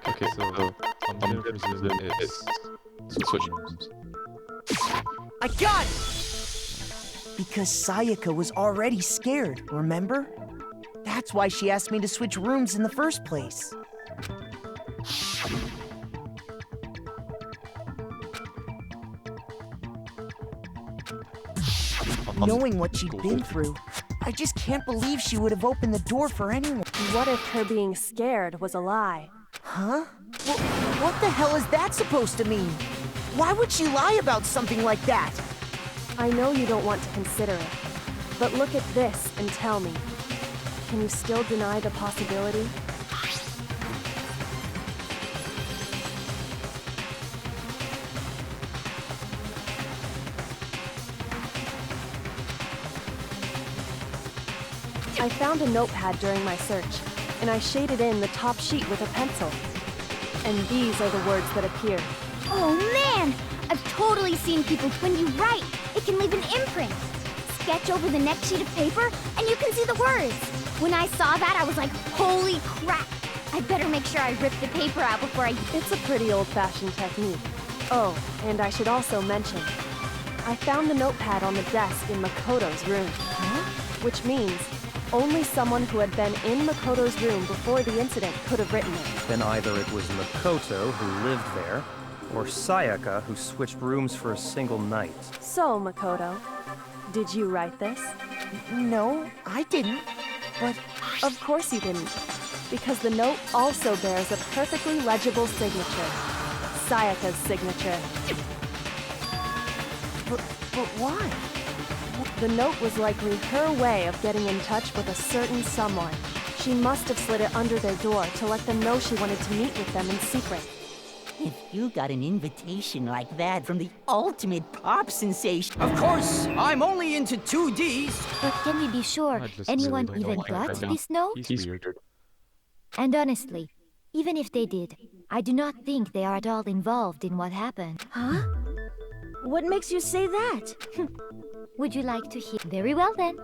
S1: Okay, so I'm it's switch rooms.
S2: I got it! Because Sayaka was already scared, remember? That's why she asked me to switch rooms in the first place. Knowing what she'd been through, I just can't believe she would have opened the door for anyone.
S3: What if her being scared was a lie?
S2: Huh? Well, what the hell is that supposed to mean? Why would she lie about something like that?
S3: I know you don't want to consider it, but look at this and tell me. Can you still deny the possibility? I found a notepad during my search, and I shaded in the top sheet with a pencil. And these are the words that appear.
S4: Oh man! I've totally seen people when you write, it can leave an imprint. Sketch over the next sheet of paper, and you can see the words. When I saw that, I was like, holy crap! I better make sure I rip the paper out before I...
S3: It's a pretty old-fashioned technique. Oh, and I should also mention, I found the notepad on the desk in Makoto's room. Which means only someone who had been in Makoto's room before the incident could have written it.
S11: Then either it was Makoto who lived there, or Sayaka who switched rooms for a single night.
S3: So, Makoto, did you write this?
S2: No, I didn't. But
S3: of course you didn't, because the note also bears a perfectly legible signature. Sayaka's signature.
S2: But why?
S3: The note was likely her way of getting in touch with a certain someone. She must have slid it under their door to let them know she wanted to meet with them in secret.
S5: If you got an invitation like that from the ultimate pop sensation...
S14: Of course, I'm only into 2Ds.
S4: But can we be sure anyone
S1: really
S4: even
S1: don't
S4: got
S1: like that.
S4: this note?
S1: He's weird.
S4: And honestly, even if they did, I do not think they are at all involved in what happened.
S15: Huh? What makes you say that?
S4: Would you like to hear? Very well then.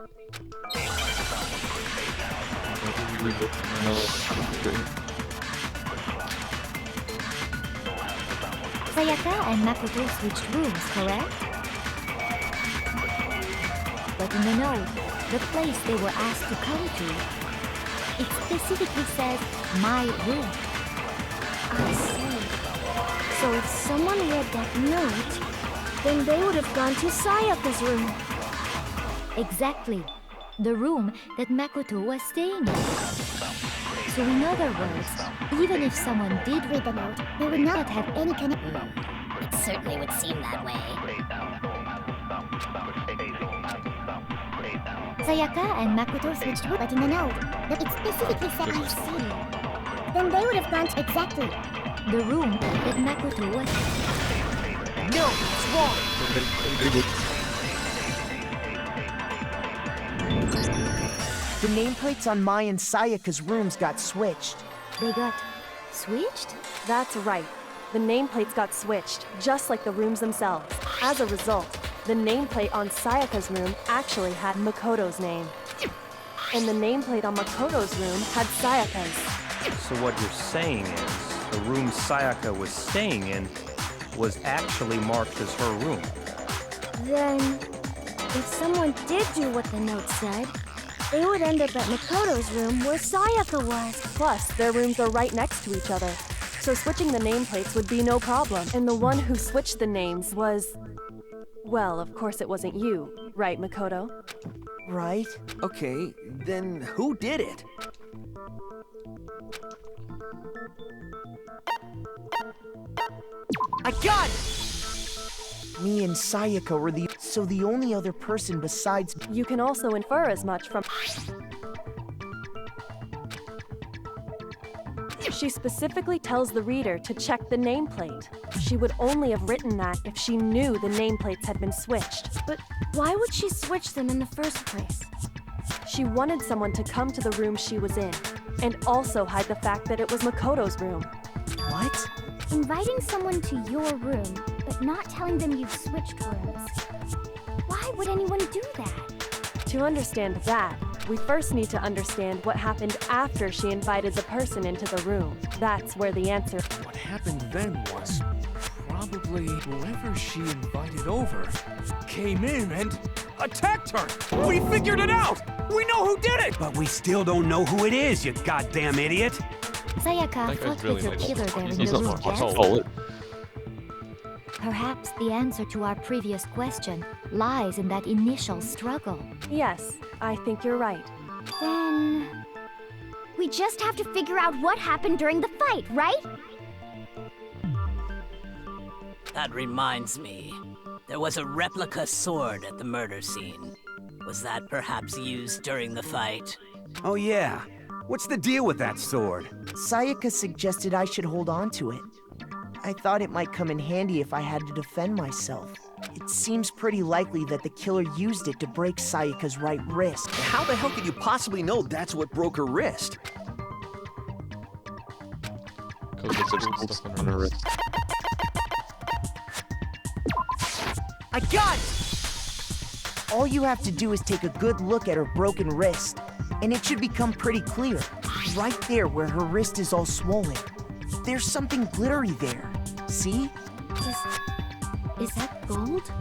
S4: Sayaka and Makoto switched rooms, correct? But in the note, the place they were asked to come to, it specifically says, my room.
S15: I see. So if someone read that note, then they would have gone to Sayaka's room.
S4: Exactly. The room that Makoto was staying in. So in other words, even if someone did read the note, they would not have any connection.
S16: It certainly would seem that way.
S4: Sayaka and Makoto switched rooms, but in the note, it specifically said, I see. Then they would have gone to exactly the room that Makoto was.
S2: No, it's wrong. The nameplates on Mai and Sayaka's rooms got switched.
S4: They got switched?
S3: That's right. The nameplates got switched, just like the rooms themselves. As a result, the nameplate on Sayaka's room actually had Makoto's name. And the nameplate on Makoto's room had Sayaka's.
S11: So what you're saying is, the room Sayaka was staying in was actually marked as her room.
S15: Then, if someone did do what the note said, they would end up at Makoto's room where Sayaka was.
S3: Plus, their rooms are right next to each other, so switching the nameplates would be no problem. And the one who switched the names was... Well, of course it wasn't you, right, Makoto?
S2: Right.
S12: Okay, then who did it?
S2: I got it! Me and Sayaka were the only other person besides...
S3: You can also infer as much from... She specifically tells the reader to check the nameplate. She would only have written that if she knew the nameplates had been switched.
S15: But why would she switch them in the first place?
S3: She wanted someone to come to the room she was in, and also hide the fact that it was Makoto's room.
S2: What?
S4: Inviting someone to your room, but not telling them you've switched rooms. Why would anyone do that?
S3: To understand that, we first need to understand what happened after she invited the person into the room. That's where the answer...
S8: What happened then was probably whoever she invited over came in and attacked her. We figured it out! We know who did it!
S9: But we still don't know who it is, you goddamn idiot!
S4: Sayaka fought with your killer there in the room, yes? Perhaps the answer to our previous question lies in that initial struggle.
S3: Yes, I think you're right.
S4: Then... we just have to figure out what happened during the fight, right?
S10: That reminds me. There was a replica sword at the murder scene. Was that perhaps used during the fight?
S9: Oh yeah. What's the deal with that sword?
S2: Sayaka suggested I should hold on to it. I thought it might come in handy if I had to defend myself. It seems pretty likely that the killer used it to break Sayaka's right wrist.
S12: How the hell could you possibly know that's what broke her wrist?
S1: Stuff on her wrist.
S2: I got it! All you have to do is take a good look at her broken wrist, and it should become pretty clear. Right there where her wrist is all swollen. There's something glittery there. See?
S15: Does Is that gold?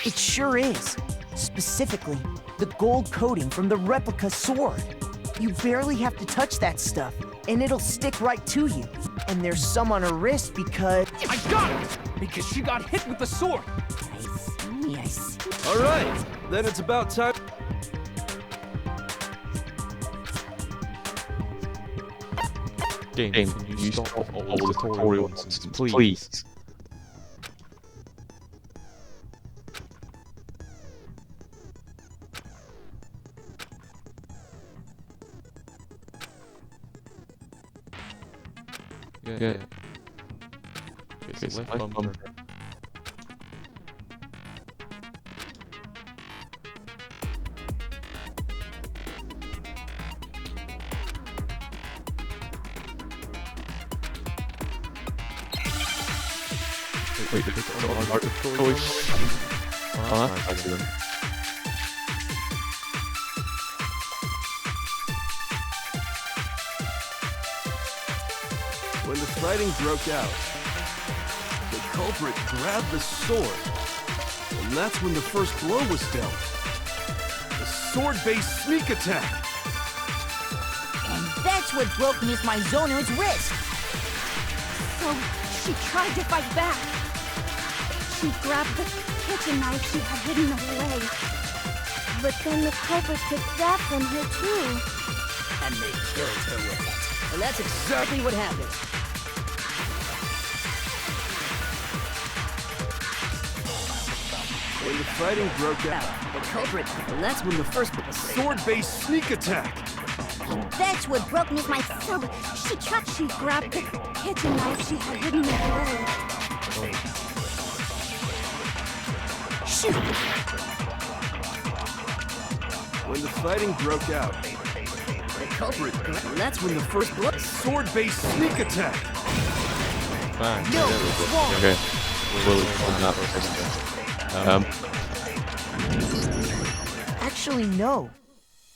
S2: It sure is. Specifically, the gold coating from the replica sword. You barely have to touch that stuff, and it'll stick right to you. And there's some on her wrist because...
S8: I got it! Because she got hit with the sword!
S2: Yes.
S6: Alright, then it's about time.
S1: Game, can you stop all the tutorial nonsense, please? Yeah. Okay, so left bumper. Wait, did it go on choice? I see them.
S6: When the fighting broke out, the culprit grabbed the sword, and that's when the first blow was dealt. The sword-based sneak attack.
S5: And that's what broke Miss Mizono's wrist.
S13: So she tried to fight back. She grabbed the kitchen knife she had hidden away.
S15: But then the culprit took that from her too.
S10: And they killed her with it.
S14: And that's exactly what happened.
S6: When the fighting broke out,
S14: The culprit, and that's when the first
S6: sword-based sneak attack.
S5: And that's what broke Miss
S13: So she grabbed the kitchen knife she had hidden away.
S5: Shoot!
S6: When the fighting broke out,
S14: the culprit, and that's when the first blood.
S6: Sword-based sneak attack.
S1: Fine.
S5: No, wrong.
S1: Okay. Well, not
S2: Actually, no.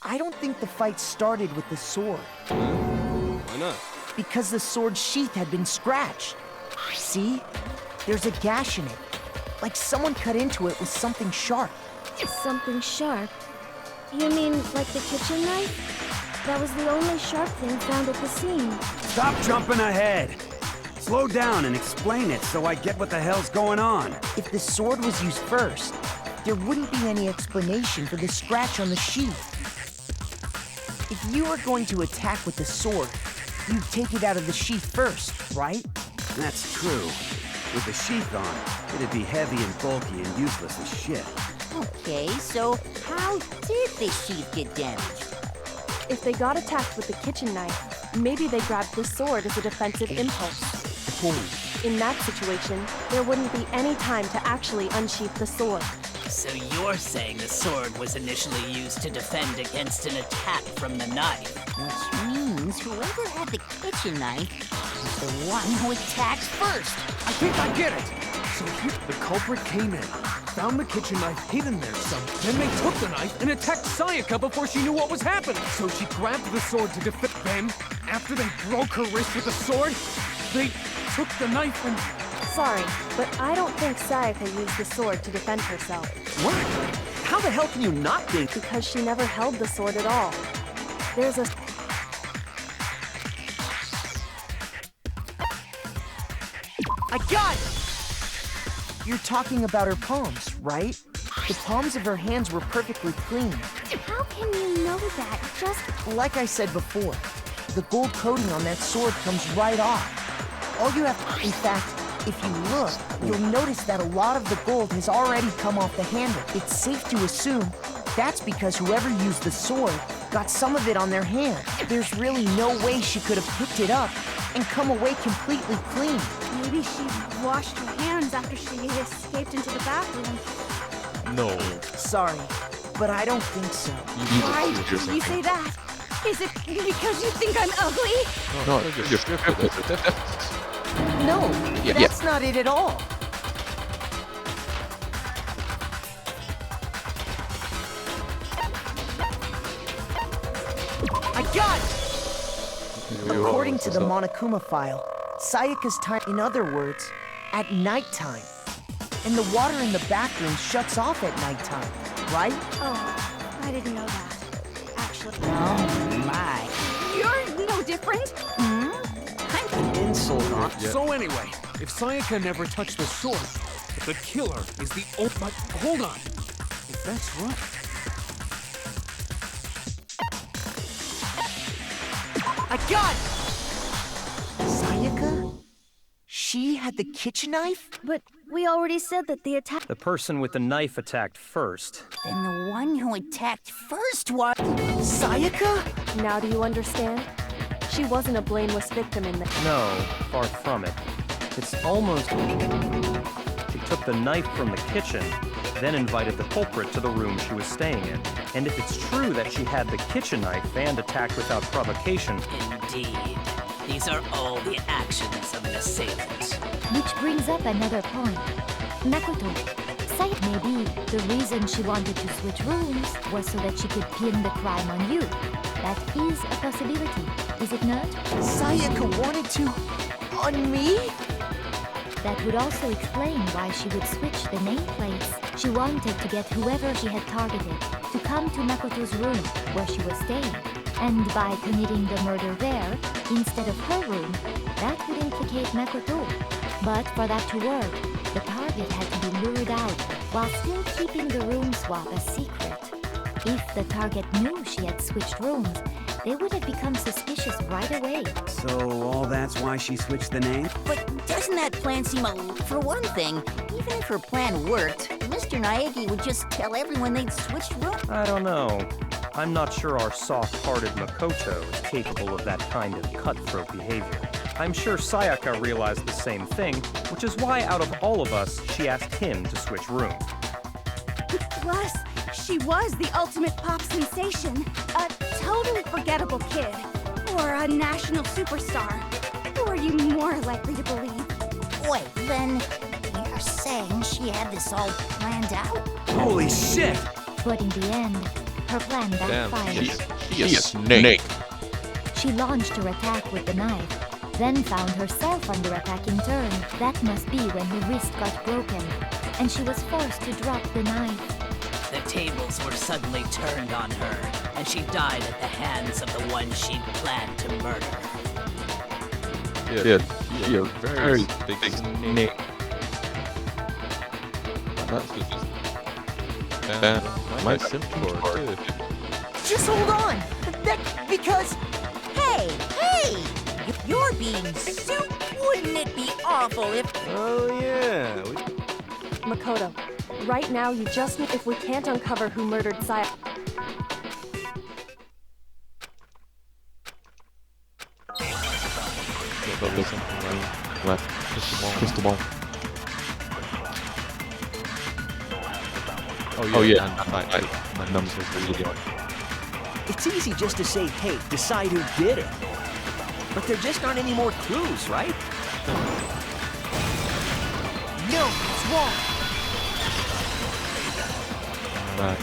S2: I don't think the fight started with the sword.
S6: Why not?
S2: Because the sword's sheath had been scratched. See? There's a gash in it. Like someone cut into it with something sharp.
S15: Something sharp? You mean like the kitchen knife? That was the only sharp thing found at the scene.
S9: Stop jumping ahead! Slow down and explain it so I get what the hell's going on.
S2: If the sword was used first, there wouldn't be any explanation for the scratch on the sheath. If you were going to attack with the sword, you'd take it out of the sheath first, right?
S9: That's true. With the sheath on, it'd be heavy and bulky and useless as shit.
S5: Okay, so how did the sheath get damaged?
S3: If they got attacked with the kitchen knife, maybe they grabbed the sword as a defensive impulse. In that situation, there wouldn't be any time to actually unsheath the sword.
S10: So you're saying the sword was initially used to defend against an attack from the knife?
S5: Which means whoever had the kitchen knife was the one who attacked first.
S8: I think I get it! So here, the culprit came in, found the kitchen knife hidden there somewhere. Then they took the knife and attacked Sayaka before she knew what was happening. So she grabbed the sword to defend. Then, after they broke her wrist with the sword, they took the knife and...
S3: Sorry, but I don't think Sayaka used the sword to defend herself.
S12: What? How the hell can you not think?
S3: Because she never held the sword at all. There's a...
S2: I got it! You're talking about her palms, right? The palms of her hands were perfectly clean.
S15: How can you know that?
S2: Like I said before, the gold coating on that sword comes right off. All you have to... In fact, if you look, you'll notice that a lot of the gold has already come off the handle. It's safe to assume that's because whoever used the sword got some of it on their hand. There's really no way she could have picked it up and come away completely clean.
S13: Maybe she washed her hands after she escaped into the bathroom.
S1: No.
S2: Sorry, but I don't think so.
S13: Why do you say that? Is it because you think I'm ugly?
S1: No,
S2: No, that's not it at all. I got it! According to the Monokuma file, Sayaka's time, in other words, at nighttime. And the water in the bathroom shuts off at nighttime, right?
S13: Oh, I didn't know that. Actually.
S5: Oh my.
S13: You're no different.
S12: Insult, huh?
S8: So anyway, if Sayaka never touched the sword, the killer is the old. But hold on. If that's right.
S2: I got it! Sayaka? She had the kitchen knife?
S15: But we already said that the attack.
S11: The person with the knife attacked first.
S5: Then the one who attacked first was...
S2: Sayaka?
S3: Now do you understand? She wasn't a blameless victim in the...
S11: No, far from it. It's almost... She took the knife from the kitchen, then invited the culprit to the room she was staying in. And if it's true that she had the kitchen knife and attacked without provocation...
S10: Indeed. These are all the actions of an assailant.
S4: Which brings up another point. Makoto, Sayaka maybe the reason she wanted to switch rooms was so that she could pin the crime on you. That is a possibility, is it not?
S2: Sayaka wanted to... on me?
S4: That would also explain why she would switch the nameplates. She wanted to get whoever she had targeted to come to Makoto's room where she was staying. And by committing the murder there, instead of her room, that would implicate Makoto. But for that to work, the target had to be lured out while still keeping the room swap a secret. If the target knew she had switched rooms, they would have become suspicious right away.
S9: So all that's why she switched the name?
S5: But doesn't that plan seem a... For one thing, even if her plan worked, Mr. Naegi would just tell everyone they'd switched rooms.
S11: I don't know. I'm not sure our soft-hearted Makoto is capable of that kind of cutthroat behavior. I'm sure Sayaka realized the same thing, which is why out of all of us, she asked him to switch rooms.
S13: Plus, she was the ultimate pop sensation. A totally forgettable kid. Or a national superstar. Who are you more likely to believe?
S5: Wait, then you're saying she had this all planned out?
S9: Holy shit!
S4: But in the end, her plan backfired.
S1: She a snake.
S4: She launched her attack with the knife, then found herself under attack in turn. That must be when her wrist got broken, and she was forced to drop the knife.
S10: The tables were suddenly turned on her, and she died at the hands of the one she'd planned to murder.
S1: Yeah, she a very big snake. That's just... Damn, my symptom too.
S2: Just hold on! Because...
S5: Hey! You're being soup. Wouldn't it be awful if...
S6: Oh, yeah.
S3: Makoto, right now you just need... If we can't uncover who murdered Sayaka...
S1: There's something right left. Kiss the wall. Oh yeah, my numbers are really good.
S12: It's easy just to say, hey, decide who did it. But there just aren't any more clues, right?
S2: No, it's wrong.
S1: Right.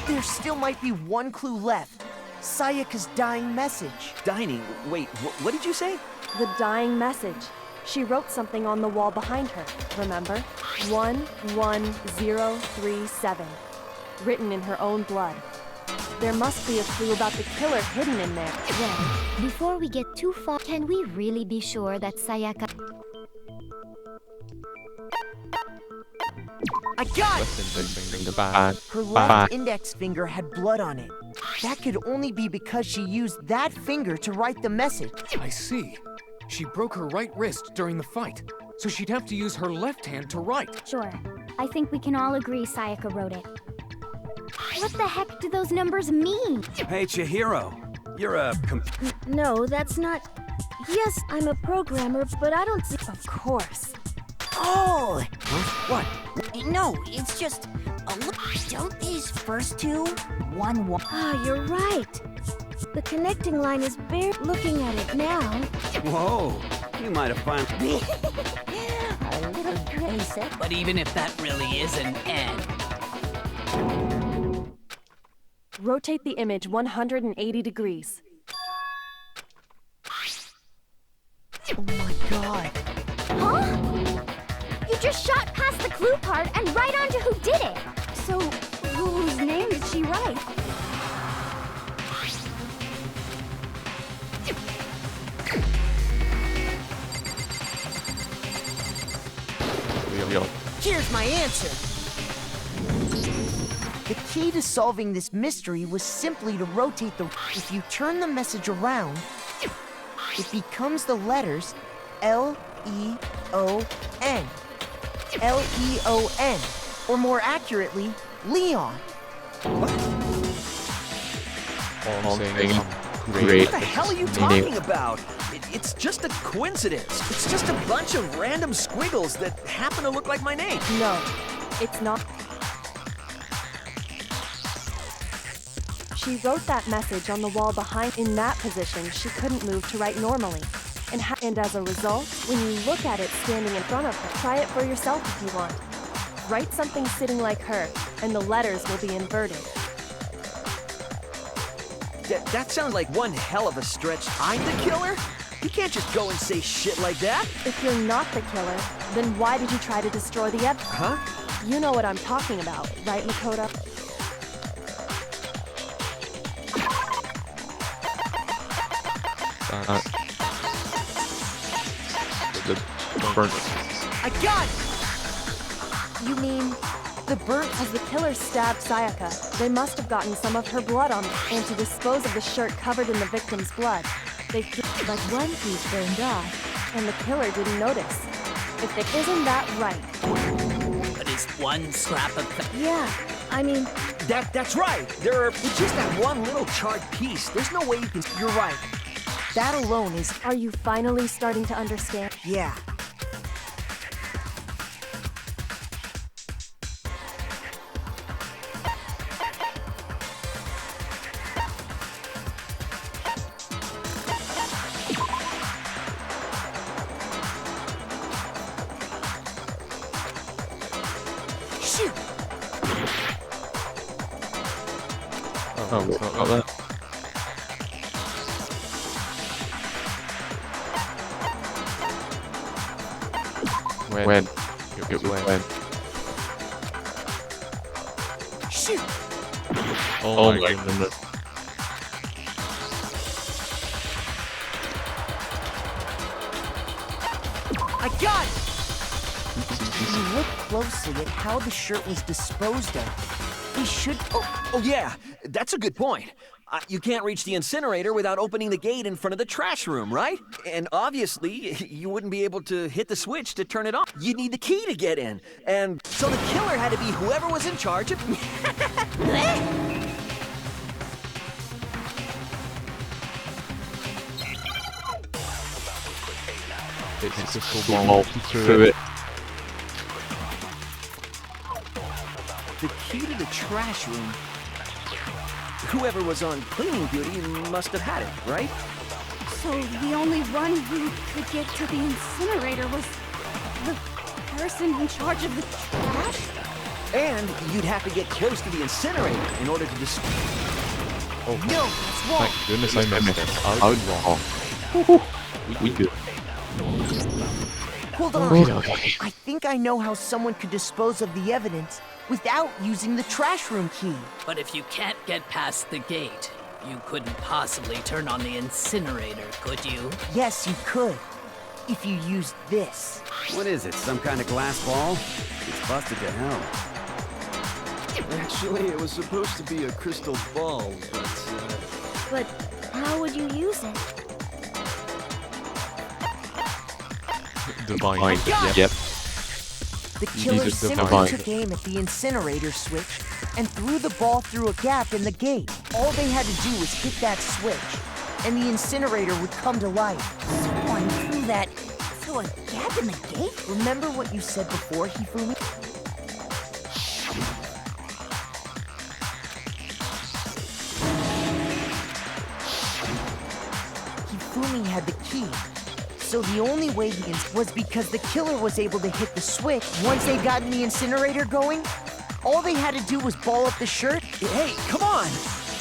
S2: There still might be one clue left. Sayaka's dying message.
S12: Dining? Wait, what did you say?
S3: The dying message. She wrote something on the wall behind her, remember? 11037. Written in her own blood. There must be a clue about the killer hidden in there.
S4: Well, before we get too far, can we really be sure that Sayaka...
S2: I got it! Her left index finger had blood on it. That could only be because she used that finger to write the message.
S8: I see. She broke her right wrist during the fight, so she'd have to use her left hand to write.
S15: Sure. I think we can all agree Sayaka wrote it. What the heck do those numbers mean?
S9: Hey, Chihiro. You're a
S15: No, that's not... Yes, I'm a programmer, but I don't see...
S3: Of course.
S5: Oh!
S12: Huh? What?
S5: No, it's just... look, don't these first two... 1-1...
S15: Ah, you're right. The connecting line is bare... Looking at it now...
S9: Whoa! You might have found...
S5: A little crazy.
S10: But even if that really is an N...
S3: Rotate the image 180 degrees.
S2: Oh my god.
S15: Huh? You just shot past the clue part and right onto who did it.
S13: So, whose name did she write?
S2: Here's my answer. The key to solving this mystery was simply to rotate the... If you turn the message around, it becomes the letters L-E-O-N. L-E-O-N. Or more accurately, Leon.
S1: All I'm saying is great.
S12: What the hell are you talking about? It's just a coincidence. It's just a bunch of random squiggles that happen to look like my name.
S3: No, it's not. She wrote that message on the wall behind. In that position, she couldn't move to write normally. And as a result, when you look at it standing in front of her, try it for yourself if you want. Write something sitting like her, and the letters will be inverted.
S12: That sounds like one hell of a stretch. I'm the killer? You can't just go and say shit like that.
S3: If you're not the killer, then why did you try to destroy the evidence?
S12: Huh?
S3: You know what I'm talking about, right, Makoto?
S1: The burnt.
S2: I got it!
S3: You mean the burnt? As the killer stabbed Sayaka, they must have gotten some of her blood on them. And to dispose of the shirt covered in the victim's blood, they threw like one piece burned off, and the killer didn't notice. Isn't that right?
S10: But is one scrap of...
S15: Yeah, I mean...
S12: That's right. It's just that one little charred piece. There's no way you can...
S2: You're right. That alone is...
S3: Are you finally starting to understand?
S2: Yeah. Shoot!
S1: Oh, that. When? When?
S2: Shoot!
S1: Oh my goodness.
S2: I got it! If you look closely at how the shirt was disposed of, we should...
S12: Oh yeah, that's a good point. You can't reach the incinerator without opening the gate in front of the trash room, right? And obviously, you wouldn't be able to hit the switch to turn it on. You'd need the key to get in. And so the killer had to be whoever was in charge of...
S1: It's just so small through it.
S12: The key to the trash room... Whoever was on cleaning duty must have had it, right?
S13: So the only one who could get to the incinerator was the person in charge of the trash?
S12: And you'd have to get close to the incinerator in order to dis...
S1: Oh,
S2: no, it's wrong.
S1: Thank goodness I missed it. I was wrong. We good.
S2: Hold on. Okay. I think I know how someone could dispose of the evidence without using the trash room key.
S10: But if you can't get past the gate, you couldn't possibly turn on the incinerator, could you?
S2: Yes, you could. If you used this.
S9: What is it, some kind of glass ball? It's busted to hell.
S6: Actually, it was supposed to be a crystal ball,
S15: But how would you use it?
S1: Divine.
S2: Yep. The killer
S1: These are
S2: simply
S1: divine.
S2: took aim at the incinerator switch and threw the ball through a gap in the gate. All they had to do was hit that switch, and the incinerator would come to life.
S5: Someone threw that through a gap in the gate?
S2: Remember what you said before, Hifumi? Hifumi had the key. So the only way was because the killer was able to hit the switch once they'd gotten the incinerator going. All they had to do was ball up the shirt.
S12: Hey, come on!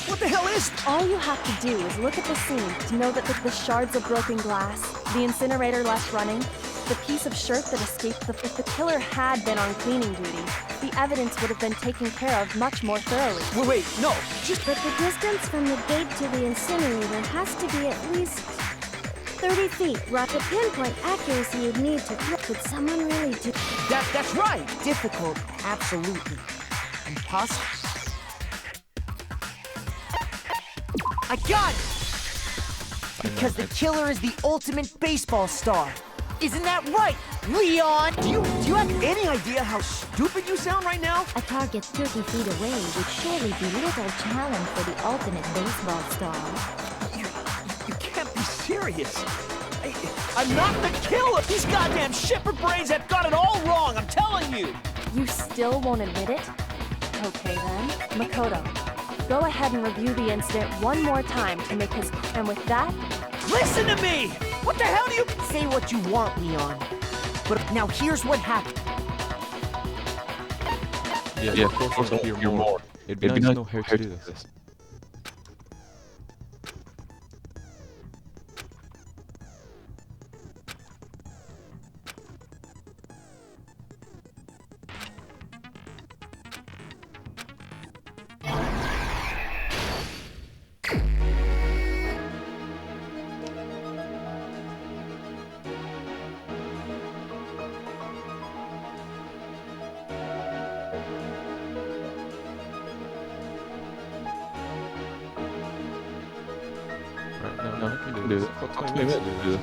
S12: What the hell is...
S3: All you have to do is look at the scene to know that the shards of broken glass, the incinerator left running, The piece of shirt that escaped if the killer had been on cleaning duty, the evidence would have been taken care of much more thoroughly.
S8: Wait, no,
S15: But the distance from the gate to the incinerator has to be at least 30 feet. Right, the pinpoint accuracy you'd need to could someone really do?
S2: That's right. Difficult, absolutely. Impossible. I got it! Because the killer is the ultimate baseball star. Isn't that right, Leon?
S5: Do you have any idea how stupid you sound right now?
S15: A target 30 feet away would surely be little challenge for the ultimate baseball star.
S5: You can't be serious. I'm not the killer! These goddamn shepherd brains have got it all wrong, I'm telling you!
S3: You still won't admit it? Okay then. Makoto, go ahead and review the incident one more time to make his... And with that...
S5: Listen to me! What the hell do you...
S2: Say what you want, Leon. But now here's what happened.
S1: Yeah, of course I'll hear more. It'd be nice to know how to do this. No, I can do this. I've got 20 minutes to do this.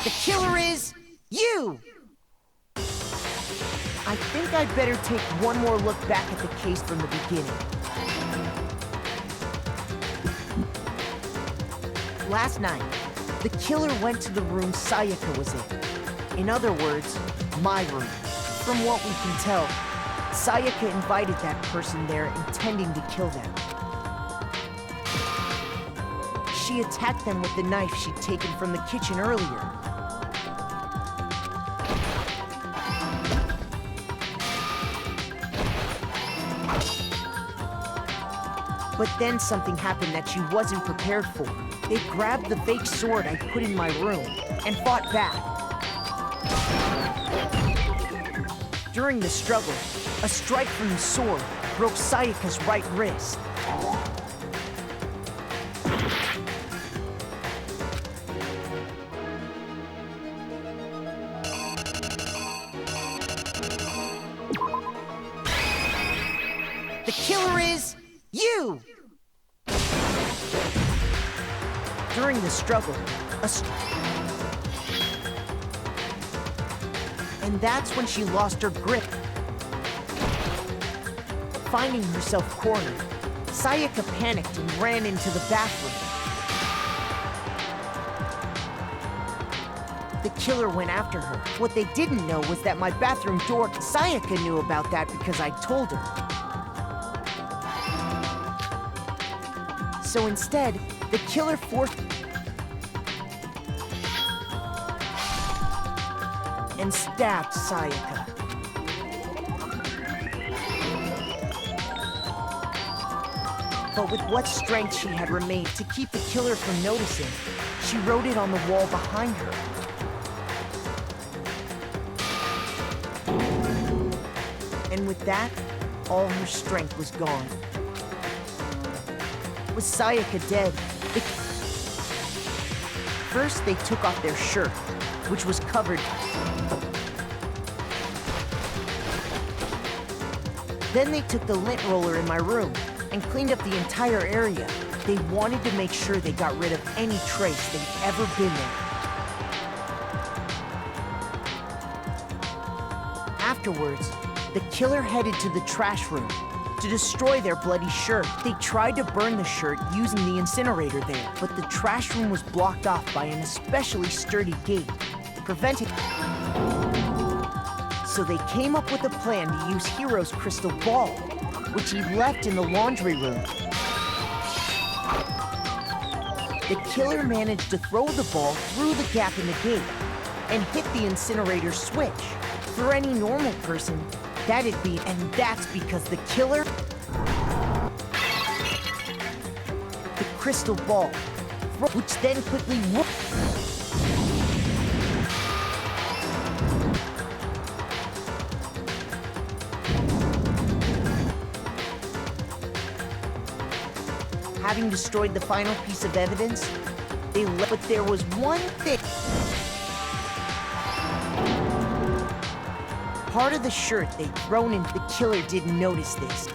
S2: The killer is you! I think I'd better take one more look back at the case from the beginning. Last night, the killer went to the room Sayaka was in. In other words, my room. From what we can tell, Sayaka invited that person there intending to kill them. She attacked them with the knife she'd taken from the kitchen earlier. But then something happened that she wasn't prepared for. They grabbed the fake sword I put in my room and fought back. During the struggle, a strike from the sword broke Sayaka's right wrist. The killer is you! During the struggle, And that's when she lost her grip. Finding herself cornered, Sayaka panicked and ran into the bathroom. The killer went after her. What they didn't know was that my bathroom door, Sayaka knew about that because I told her. So instead, the killer forced and stabbed Sayaka. But with what strength she had remained to keep the killer from noticing, she wrote it on the wall behind her. And with that, all her strength was gone. With Sayaka dead, first they took off their shirt, which was covered. Then they took the lint roller in my room and cleaned up the entire area. They wanted to make sure they got rid of any trace they'd ever been there. Afterwards, the killer headed to the trash room to destroy their bloody shirt. They tried to burn the shirt using the incinerator there, but the trash room was blocked off by an especially sturdy gate, preventing. So they came up with a plan to use Hiro's crystal ball, which he left in the laundry room. The killer managed to throw the ball through the gap in the gate and hit the incinerator switch. For any normal person, that'd be, and that's because the killer, the crystal ball, which then quickly whooped. Having destroyed the final piece of evidence, they left, but there was one thing. Part of the shirt they'd thrown in, the killer didn't notice this.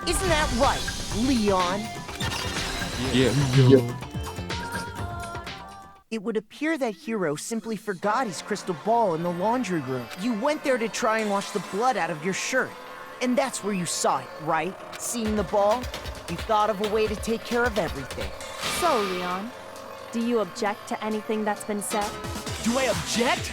S2: Isn't that right, Leon?
S1: Yeah.
S2: It would appear that Hiro simply forgot his crystal ball in the laundry room. You went there to try and wash the blood out of your shirt. And that's where you saw it, right? Seeing the ball? You thought of a way to take care of everything.
S3: So, Leon, do you object to anything that's been said?
S12: Do I object?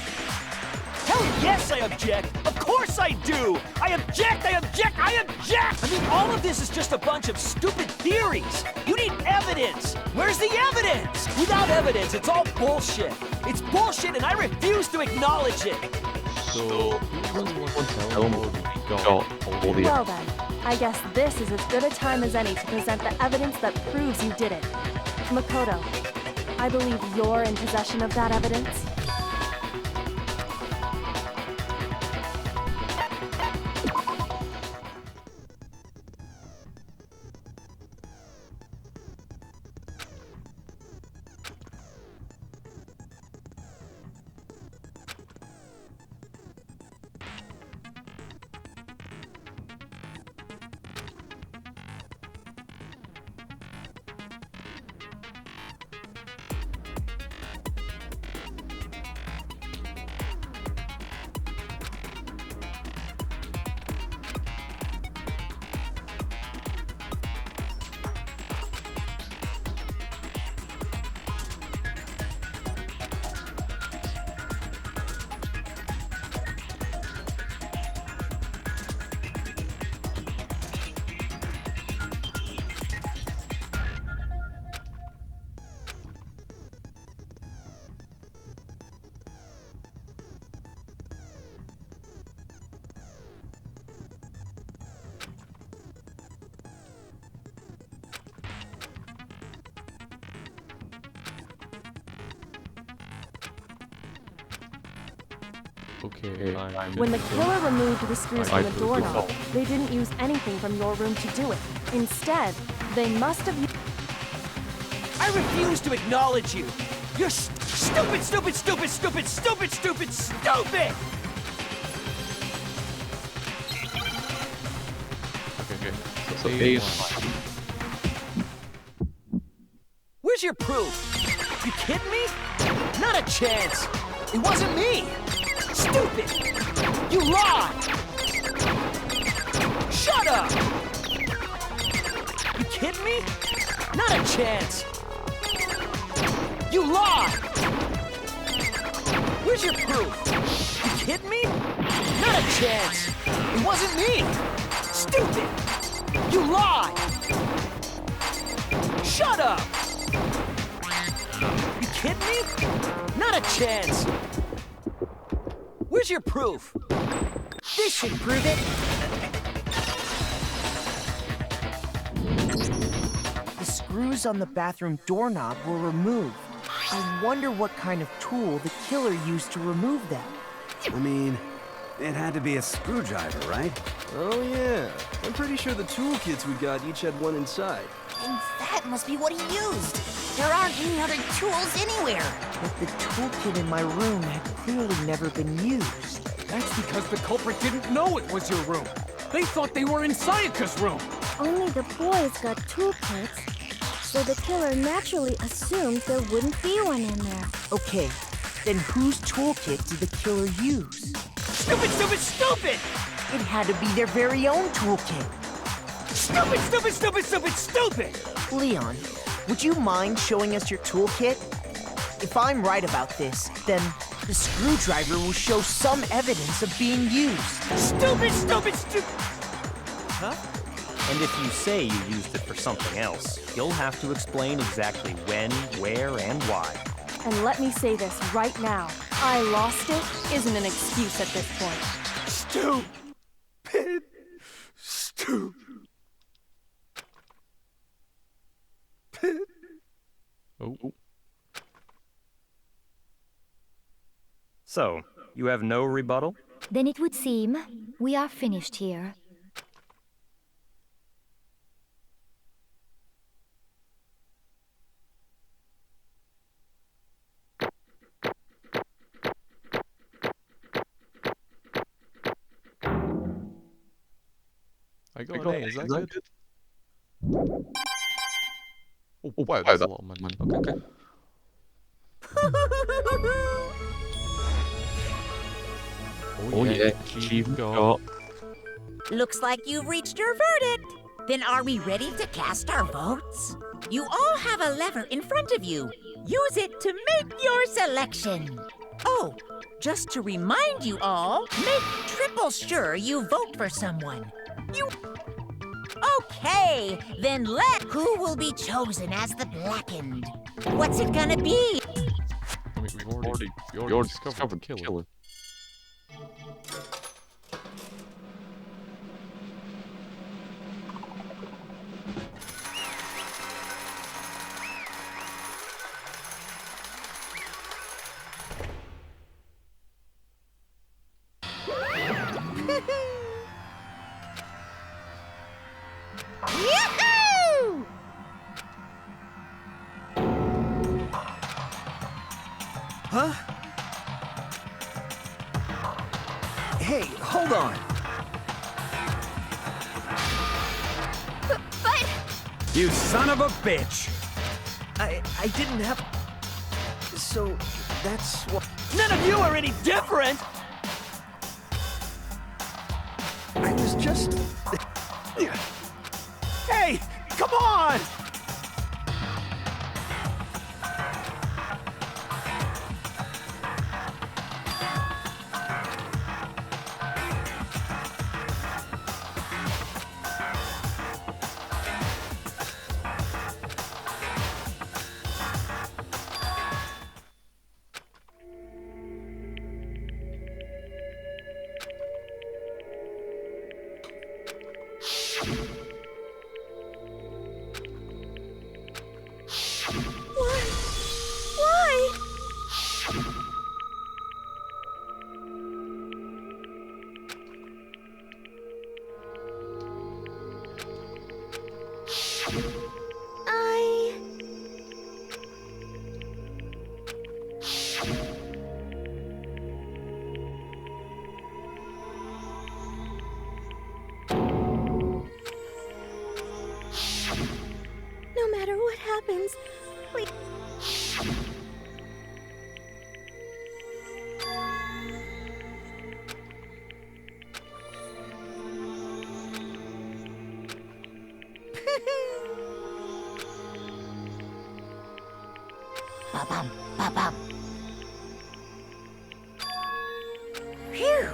S12: Hell yes, I object! Of course I do! I object! I object! I object! I mean, all of this is just a bunch of stupid theories! You need evidence! Where's the evidence? Without evidence, it's all bullshit! It's bullshit and I refuse to acknowledge it!
S1: So,
S3: Well then, I guess this is as good a time as any to present the evidence that proves you did it. Makoto, I believe you're in possession of that evidence.
S1: Okay,
S3: When the killer removed the screws from the doorknob, they didn't use anything from your room to do it. Instead, they must have used...
S12: I refuse to acknowledge you! You're stupid, stupid, stupid, stupid, stupid, stupid, stupid!
S1: Okay. phase 1.
S12: Where's your proof? You kidding me? Not a chance! It wasn't me! Stupid! You lied! Shut up! You kidding me? Not a chance! You lied! Where's your proof? You kidding me? Not a chance! It wasn't me! Stupid! You lied! Shut up! You kidding me? Not a chance! Where's your proof?
S2: This should prove it. The screws on the bathroom doorknob were removed. I wonder what kind of tool the killer used to remove them.
S9: I mean, it had to be a screwdriver, right?
S6: Oh yeah. I'm pretty sure the toolkits we got each had one inside.
S5: And that must be what he used. There aren't any other tools anywhere.
S2: But the toolkit in my room had clearly never been used.
S8: That's because the culprit didn't know it was your room. They thought they were in Sayaka's room.
S15: Only the boys got toolkits, so the killer naturally assumed there wouldn't be one in there.
S2: Okay, then whose toolkit did the killer use?
S12: Stupid, stupid, stupid!
S2: It had to be their very own toolkit.
S12: Stupid, stupid, stupid, stupid, stupid!
S2: Leon, would you mind showing us your toolkit? If I'm right about this, then the screwdriver will show some evidence of being used.
S12: Stupid, stupid, stupid!
S11: Huh? And if you say you used it for something else, you'll have to explain exactly when, where, and why.
S3: And let me say this right now. I lost it isn't an excuse at this point.
S6: Stupid. Stupid.
S1: Oh.
S11: So, you have no rebuttal?
S4: Then it would seem we are finished here.
S1: I got an A, is that good? Oh, wow, that's a lot of money. Okay. Oh yeah, you've got...
S5: Looks like you've reached your verdict. Then are we ready to cast our votes? You all have a lever in front of you. Use it to make your selection. Oh, just to remind you all, make triple sure you vote for someone. Okay, then who will be chosen as the blackened? What's it gonna be?
S1: I mean, we already discovered the killer.
S5: Yahoo!
S12: Huh? Hey, hold on.
S13: But...
S9: You son of a bitch!
S12: I didn't have... So, that's what... None of you are any different! I was just... Hey, come on!
S15: Why?
S5: Please.
S7: Ba-bum, ba-bum.
S5: Phew.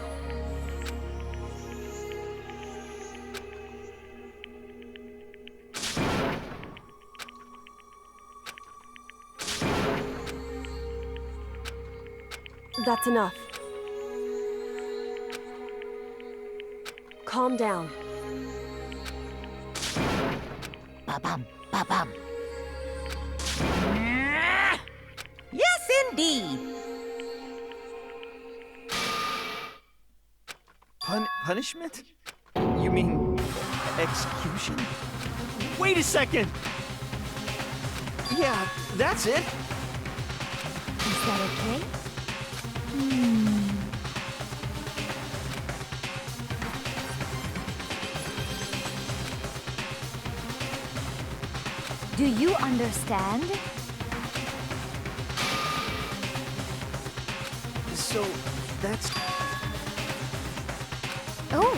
S3: That's enough. Calm down.
S7: Ba-bum, ba-bum.
S5: Yes, indeed.
S12: Punishment? You mean execution? Wait a second! Yeah, that's it.
S4: Is that okay? Do you understand?
S12: So, that's...
S4: Oh.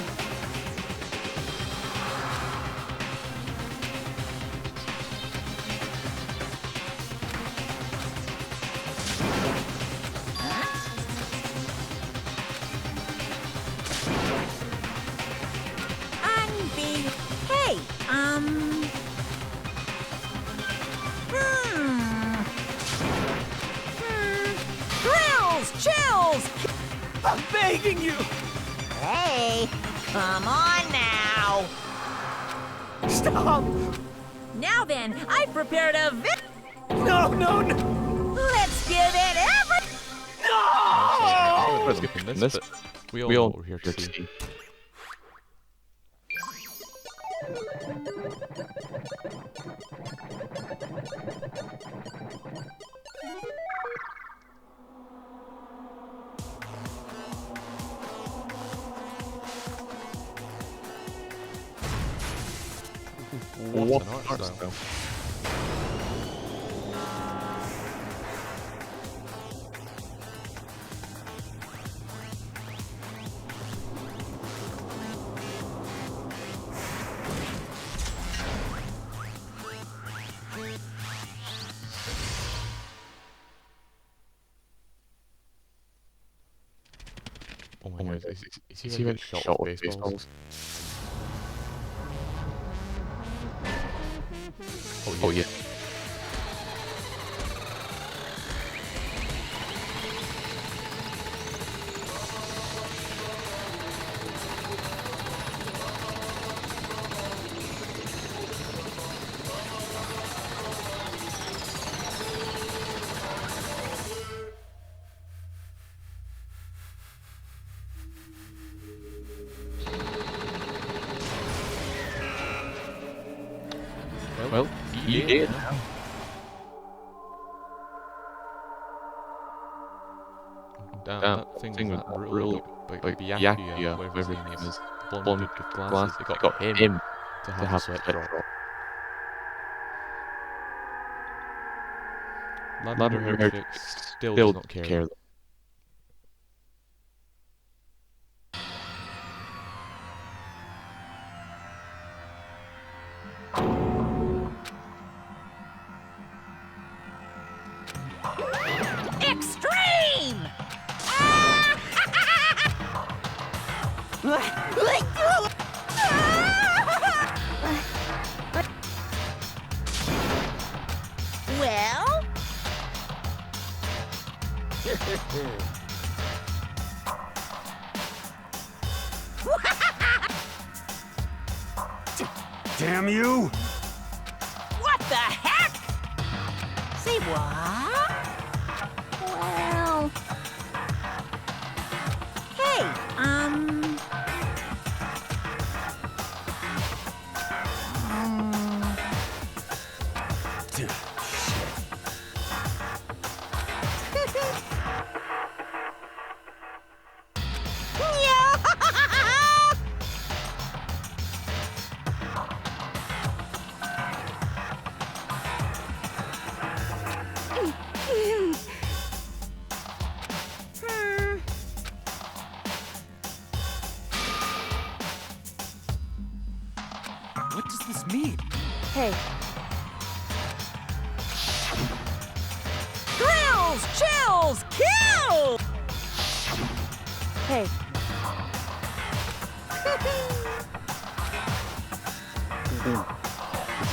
S5: Hey, Thrills, chills!
S12: I'm begging you!
S5: Hey, come on now.
S12: Stop!
S5: Now then, I've prepared a
S12: No, no, no!
S5: Let's give it every...
S12: No!
S1: Let's skip this, but we all know what we're here to see. What an art style. Oh my god, is he like shot with baseballs? Oh yeah. Well, you did. Damn, that thing was really like Byakuya, whatever his name is, blonde with glasses. It got him to have a sweat drop. Ladder Heretics still does not care.
S5: Extreme! Well?
S9: Damn you!
S5: What the heck? Say what? Well... Hey,
S8: What does this mean?
S3: Hey,
S5: Thrills, chills, kill!
S3: hey,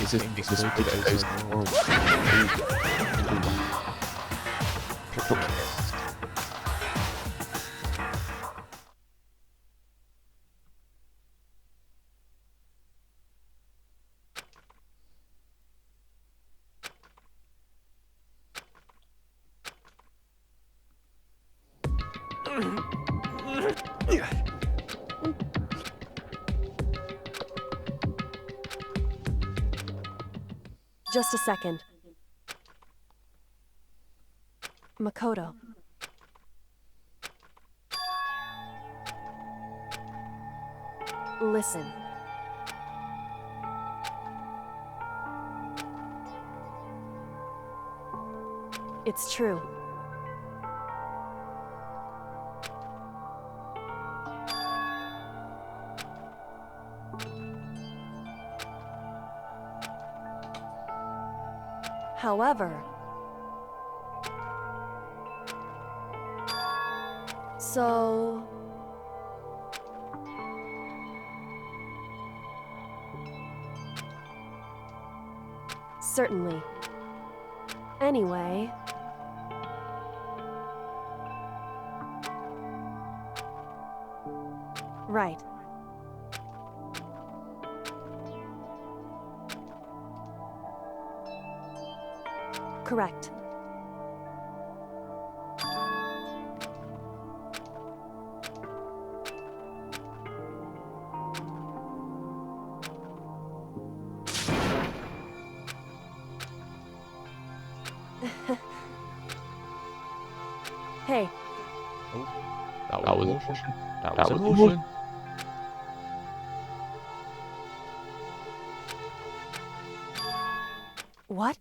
S1: This is this world. Triple kiss.
S3: just a second. Makoto. Listen. It's true. However, so certainly. Anyway, right. Correct. Hey.
S1: Oh, that was emotion. That was emotion.
S3: What?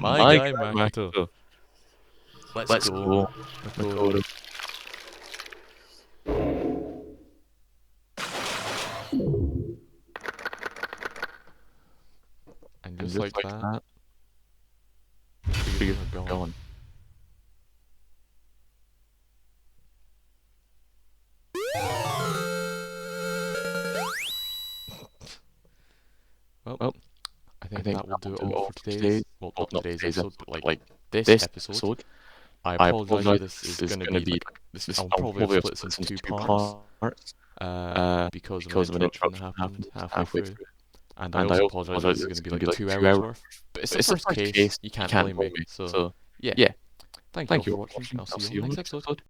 S1: My guy, Makoto. Let's go, Makoto. And just like that, figures are gone. Well, I think that will do it all for today's, well, not today's episode, but like this episode. I apologize, this is going to be, I'll probably split this into two parts, because of an interruption that happened halfway through. And I also apologize that this is going to be like 2 hours worth. But it's the first case, you can't blame me. So, yeah. Thank you all for watching. I'll see you on the next episode.